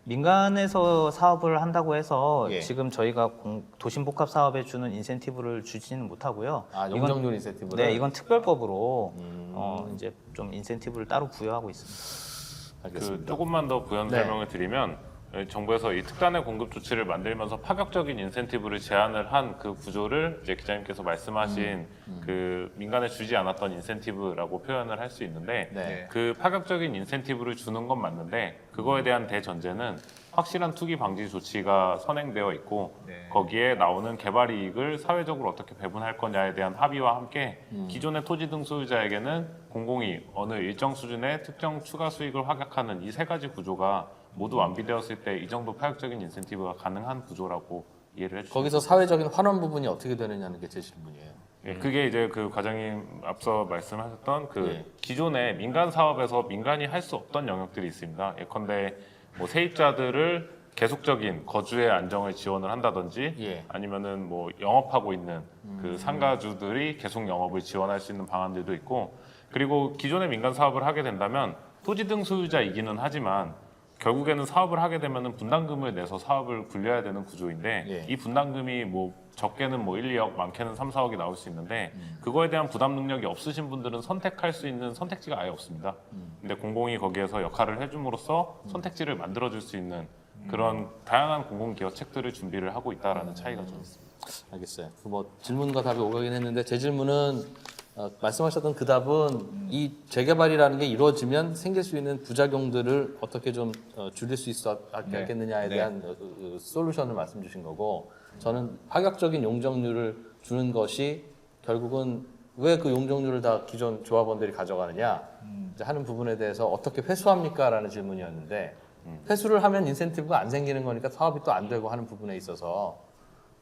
민간에서 사업을 한다고 해서 예. 지금 저희가 도심복합 사업에 주는 인센티브를 주지는 못하고요. 용적률 인센티브를? 네, 이건 특별법으로 이제 좀 인센티브를 따로 부여하고 있습니다. 알겠습니다. 조금만 더 부연 네. 설명을 드리면 정부에서 이 특단의 공급 조치를 만들면서 파격적인 인센티브를 제안을 한 그 구조를 이제 기자님께서 말씀하신 그 민간에 주지 않았던 인센티브라고 표현을 할 수 있는데 네. 그 파격적인 인센티브를 주는 건 맞는데 그거에 대한 대전제는 확실한 투기 방지 조치가 선행되어 있고 네. 거기에 나오는 개발 이익을 사회적으로 어떻게 배분할 거냐에 대한 합의와 함께 기존의 토지 등 소유자에게는 공공이 어느 일정 수준의 특정 추가 수익을 확약하는 이 세 가지 구조가 모두 완비되었을 때 이 정도 파격적인 인센티브가 가능한 구조라고 이해를 해주시면 거기서 사회적인 환원 부분이 어떻게 되느냐는 게 제 질문이에요. 예, 그게 이제 그 과장님 앞서 말씀하셨던 그 예. 기존의 민간 사업에서 민간이 할 수 없던 영역들이 있습니다. 예컨대 뭐 세입자들을 계속적인 거주의 안정을 지원을 한다든지 예. 아니면은 뭐 영업하고 있는 그 상가주들이 계속 영업을 지원할 수 있는 방안들도 있고 그리고 기존의 민간 사업을 하게 된다면 토지 등 소유자이기는 하지만 결국에는 사업을 하게 되면은 분담금을 내서 사업을 굴려야 되는 구조인데 예. 이 분담금이 뭐 적게는 뭐 1, 2억, 많게는 3, 4억이 나올 수 있는데 그거에 대한 부담 능력이 없으신 분들은 선택할 수 있는 선택지가 아예 없습니다. 근데 공공이 거기에서 역할을 해줌으로써 선택지를 만들어줄 수 있는 그런 다양한 공공기여책들을 준비를 하고 있다라는 차이가 좀 있습니다. 알겠어요. 그 뭐 질문과 답이 오가긴 했는데 제 질문은 말씀하셨던 그 답은 이 재개발이라는 게 이루어지면 생길 수 있는 부작용들을 어떻게 좀 줄일 수 있겠느냐에 대한 솔루션을 말씀 주신 거고 저는 파격적인 용적률을 주는 것이 결국은 왜 그 용적률을 다 기존 조합원들이 가져가느냐 이제 하는 부분에 대해서 어떻게 회수합니까? 라는 질문이었는데 회수를 하면 인센티브가 안 생기는 거니까 사업이 또 안 되고 하는 부분에 있어서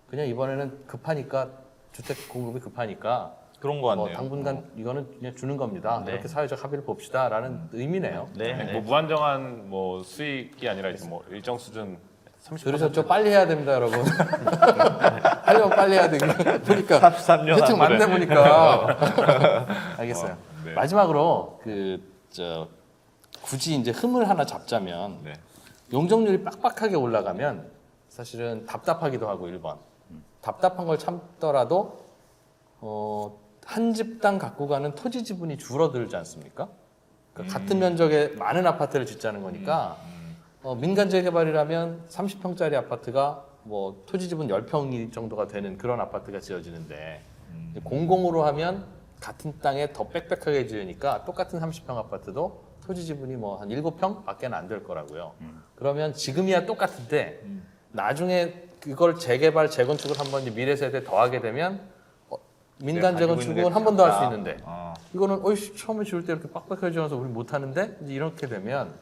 그냥 이번에는 급하니까 주택 공급이 급하니까 그런 거 같네요. 당분간 이거는 그냥 주는 겁니다. 네. 그렇게 사회적 합의를 봅시다라는 의미네요. 네. 뭐 무한정한 뭐 수익이 아니라 이제 뭐 일정 수준 30% 들으셨죠? 빨리 해야 됩니다, 여러분. 하려면 빨리 해야 되긴 보니까 33년 대충 안 맞네 보니까. 알겠어요. 네. 마지막으로 굳이 이제 흠을 하나 잡자면 네. 용적률이 빡빡하게 올라가면 사실은 답답하기도 하고 1번. 답답한 걸 참더라도 한 집당 갖고 가는 토지 지분이 줄어들지 않습니까? 그러니까 같은 면적의 많은 아파트를 짓자는 거니까 민간 재개발이라면 30평짜리 아파트가 뭐 토지 지분 10평 정도가 되는 그런 아파트가 지어지는데 공공으로 하면 같은 땅에 더 빽빽하게 지으니까 똑같은 30평 아파트도 토지 지분이 뭐 한 7평 밖에는 안 될 거라고요. 그러면 지금이야 똑같은데 나중에 그걸 재개발, 재건축을 한번 이제 미래 세대에 더하게 되면 민간 가지고 재건축은 있는 게 한 번 더 할 수 작다. 있는데 어. 이거는 어이씨 처음에 지을 때 이렇게 빡빡하게 지어서 우리 못 하는데 이제 이렇게 되면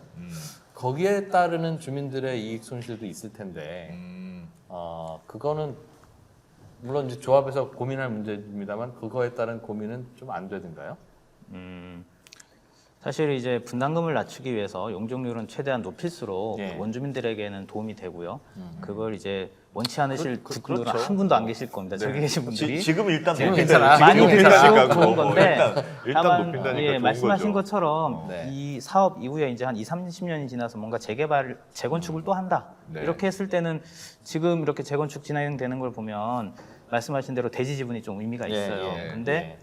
거기에 따르는 주민들의 이익 손실도 있을 텐데 그거는 물론 이제 조합에서 고민할 문제입니다만 그거에 따른 고민은 좀 안 되던가요? 사실 이제 분담금을 낮추기 위해서 용적률은 최대한 높일수록 예. 원주민들에게는 도움이 되고요. 그걸 이제 원치 않으실 분들은 그렇죠. 한 분도 안 계실 겁니다. 저기 계신 분들이 지금은 일단 지금 높인다. 괜찮아. 지금 많이 높인다니까 괜찮아요. 그거. 좋은 건데 일단 다만 높인다니까 예, 좋은 말씀하신 거죠. 것처럼 네. 이 사업 이후에 이제 한 30년이 지나서 뭔가 재개발, 재건축을 또 한다. 네. 이렇게 했을 때는 지금 이렇게 재건축 진행되는 걸 보면 말씀하신 대로 대지 지분이 좀 의미가 있어요. 예, 근데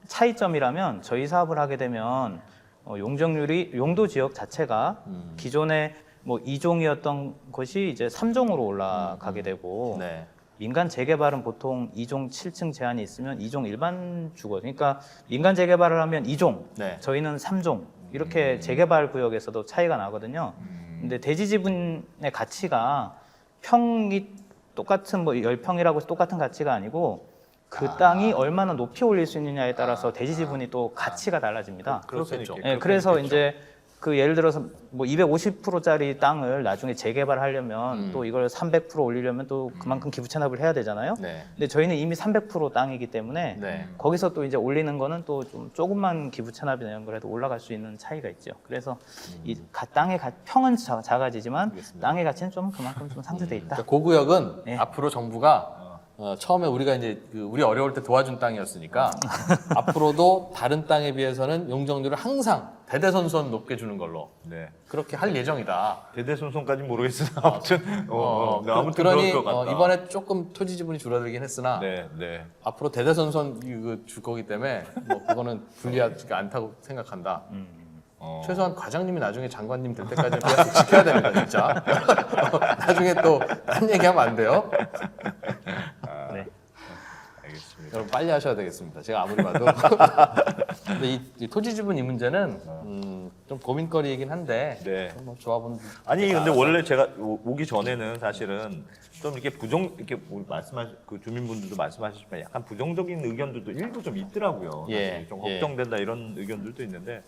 차이점이라면 저희 사업을 하게 되면 용적률이 용도 지역 자체가 기존에 뭐 2종이었던 것이 이제 3종으로 올라가게 되고 네. 민간 재개발은 보통 2종 7층 제한이 있으면 2종 일반 주거. 그러니까 민간 재개발을 하면 2종, 네. 저희는 3종. 이렇게 재개발 구역에서도 차이가 나거든요. 근데 대지 지분의 가치가 평이 똑같은 뭐 10평이라고 해서 똑같은 가치가 아니고 그 땅이 얼마나 높이 올릴 수 있느냐에 따라서 대지 지분이 또 가치가 달라집니다. 그렇겠죠. 예, 그래서 이제 그 예를 들어서 뭐 250%짜리 땅을 나중에 재개발하려면 또 이걸 300% 올리려면 또 그만큼 기부 체납을 해야 되잖아요. 네. 근데 저희는 이미 300% 땅이기 때문에 네. 거기서 또 이제 올리는 거는 또 좀 조금만 기부 체납이 되는 거라도 올라갈 수 있는 차이가 있죠. 그래서 이 땅의 평은 작아지지만 알겠습니다. 땅의 가치는 좀 그만큼 좀 상쇄돼 있다. 그러니까 그 구역은 네. 앞으로 정부가 처음에 우리가 이제 우리 어려울 때 도와준 땅이었으니까 앞으로도 다른 땅에 비해서는 용적률을 항상 대대손손 높게 주는 걸로 네. 그렇게 할 예정이다. 대대손손까지는 모르겠으나 아무튼 네, 아무튼 그러니 그럴 것 같다. 이번에 조금 토지 지분이 줄어들긴 했으나 네, 네. 앞으로 대대손손 이거 줄 거기 때문에 뭐 그거는 불리하지가 않다고 생각한다. 최소한 과장님이 나중에 장관님 될 때까지 계속 지켜야 됩니다, 진짜. 나중에 또 딴 얘기하면 안 돼요. 네. 알겠습니다. 여러분 빨리 하셔야 되겠습니다. 제가 아무리 봐도. 근데 이 토지 지분 이 문제는 좀 고민거리이긴 한데 네. 뭐 조합은 아니 근데 원래 제가 오기 전에는 사실은 좀 이렇게 이렇게 그 주민분들도 말씀하시지만 약간 부정적인 의견들도 일부 좀 있더라고요. 예, 사실 좀 예. 걱정된다 이런 의견들도 있는데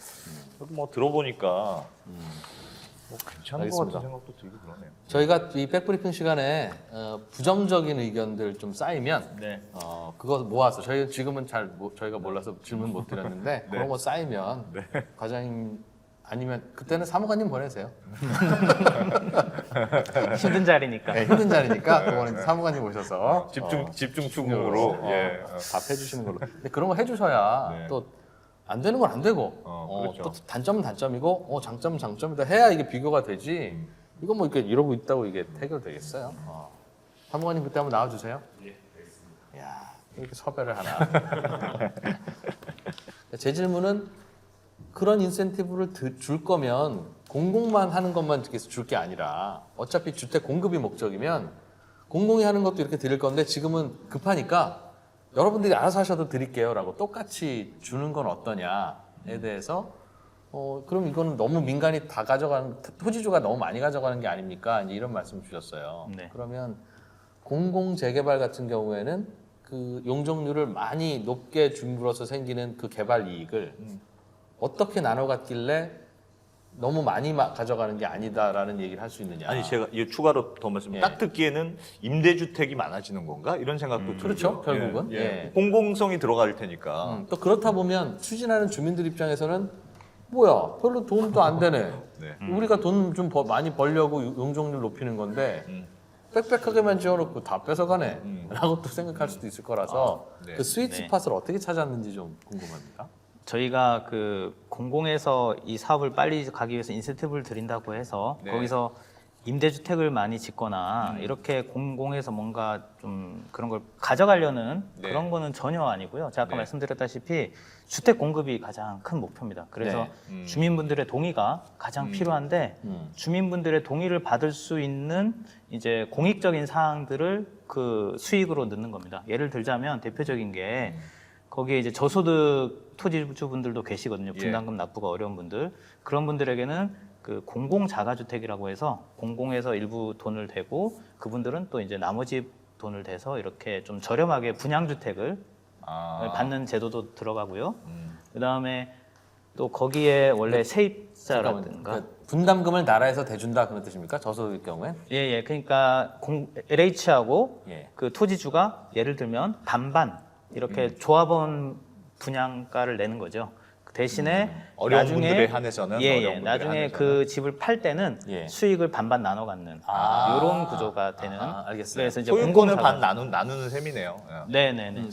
저도 뭐 들어보니까 뭐 괜찮은 것 알겠습니다. 같은 생각도 들고 그러네요. 저희가 이 백브리핑 시간에 부정적인 의견들 좀 쌓이면 네. 그거 모아서 저희 지금은 저희가 몰라서 질문 못 드렸는데 네. 그런 거 쌓이면 과장님 아니면 그때는 사무관님 보내세요. 힘든 자리니까. 네, 힘든 자리니까 그거는 사무관님 오셔서 집중 추궁으로 예. 답 해주시는 걸로. 근데 그런 거 해주셔야 네. 또 안 되는 건 안 되고 그렇죠. 또 단점은 단점이고 장점은 장점이다 해야 이게 비교가 되지. 이거 뭐 이렇게 이러고 있다고 이게 해결되겠어요? 사무관님 그때 한번 나와주세요. 예, 알겠습니다. 야 이렇게 섭외를 하나. 제 질문은 그런 인센티브를 줄 거면 공공만 하는 것만 줄 게 아니라 어차피 주택 공급이 목적이면 공공이 하는 것도 이렇게 드릴 건데 지금은 급하니까 여러분들이 알아서 하셔도 드릴게요라고 똑같이 주는 건 어떠냐에 대해서 그럼 이거는 너무 민간이 다 가져가는 토지주가 너무 많이 가져가는 게 아닙니까? 이제 이런 말씀 주셨어요. 네. 그러면 공공 재개발 같은 경우에는 그 용적률을 많이 높게 줌으로써 생기는 그 개발 이익을 어떻게 나눠 갖길래 너무 많이 가져가는 게 아니다라는 얘기를 할 수 있느냐? 아니 제가 이 추가로 더 말씀 예. 딱 듣기에는 임대주택이 많아지는 건가 이런 생각도 들죠. 그렇죠, 결국은. 예. 공공성이 들어갈 테니까. 또 그렇다 보면 추진하는 주민들 입장에서는 뭐야 별로 도움도 안 되네. 네. 우리가 돈 좀 많이 벌려고 용적률 높이는 건데 빽빽하게만 지어놓고 다 뺏어가네 라고 또 생각할 수도 있을 거라서 네. 그 스위트 스팟을 어떻게 찾았는지 좀 궁금합니다. 저희가 그 공공에서 이 사업을 빨리 가기 위해서 인센티브를 드린다고 해서 네. 거기서 임대주택을 많이 짓거나 이렇게 공공에서 뭔가 좀 그런 걸 가져가려는 네. 그런 거는 전혀 아니고요. 제가 아까 네. 말씀드렸다시피 주택 공급이 가장 큰 목표입니다. 그래서 네. 주민분들의 동의가 가장 필요한데 주민분들의 동의를 받을 수 있는 이제 공익적인 사항들을 그 수익으로 넣는 겁니다. 예를 들자면 대표적인 게 거기에 이제 저소득 토지주분들도 계시거든요. 예. 분담금 납부가 어려운 분들. 그런 분들에게는 그 공공 자가주택이라고 해서 공공에서 일부 돈을 대고 그분들은 또 이제 나머지 돈을 대서 이렇게 좀 저렴하게 분양주택을 받는 제도도 들어가고요. 그다음에 또 거기에 원래 세입자라든가 그러니까 분담금을 나라에서 대준다 그런 뜻입니까? 저소득일 경우엔? 예, 그러니까 LH하고 예. 그 토지주가 예를 들면 반반 이렇게 조합원 분양가를 내는 거죠. 그 대신에 어려운 나중에 분들에 한해서는 예, 어려운 분들에 나중에 한해서는. 그 집을 팔 때는 예. 수익을 반반 나눠 갖는 이런 구조가 되는. 알겠어요. 그래서 이제 소유권을 공공자가 나누는 셈이네요. 예. 네네네.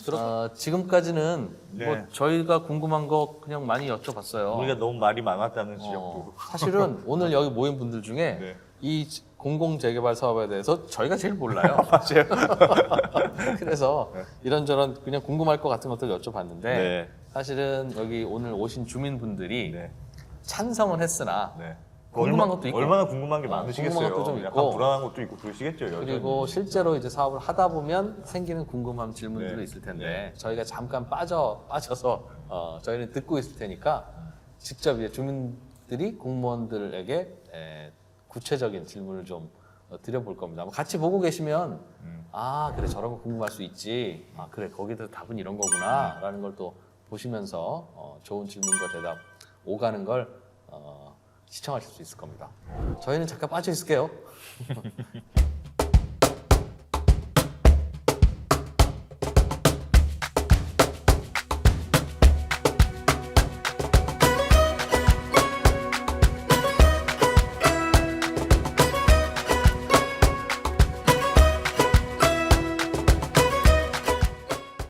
지금까지는 네. 뭐 저희가 궁금한 거 그냥 많이 여쭤봤어요. 우리가 너무 말이 많았다는 지적도. 사실은 오늘 여기 모인 분들 중에 네. 이 공공 재개발 사업에 대해서 저희가 제일 몰라요. 맞아요. 그래서 이런저런 그냥 궁금할 것 같은 것들 여쭤봤는데 네. 사실은 여기 오늘 오신 주민분들이 네. 찬성은 했으나 네. 궁금한 것도 있고 얼마나 궁금한 게 많으시겠어요. 궁금한 것도 좀 약간 있고. 불안한 것도 있고 그러시겠죠. 여전히. 그리고 실제로 이제 사업을 하다 보면 생기는 궁금한 질문들도 네. 있을 텐데 저희가 잠깐 빠져서 저희는 듣고 있을 테니까 직접 이제 주민들이 공무원들에게 구체적인 질문을 좀 드려볼 겁니다. 한번 같이 보고 계시면 아 그래 저런 거 궁금할 수 있지. 아 그래 거기도 답은 이런 거구나라는 걸 또 보시면서 좋은 질문과 대답 오가는 걸 시청하실 수 있을 겁니다. 저희는 잠깐 빠져 있을게요.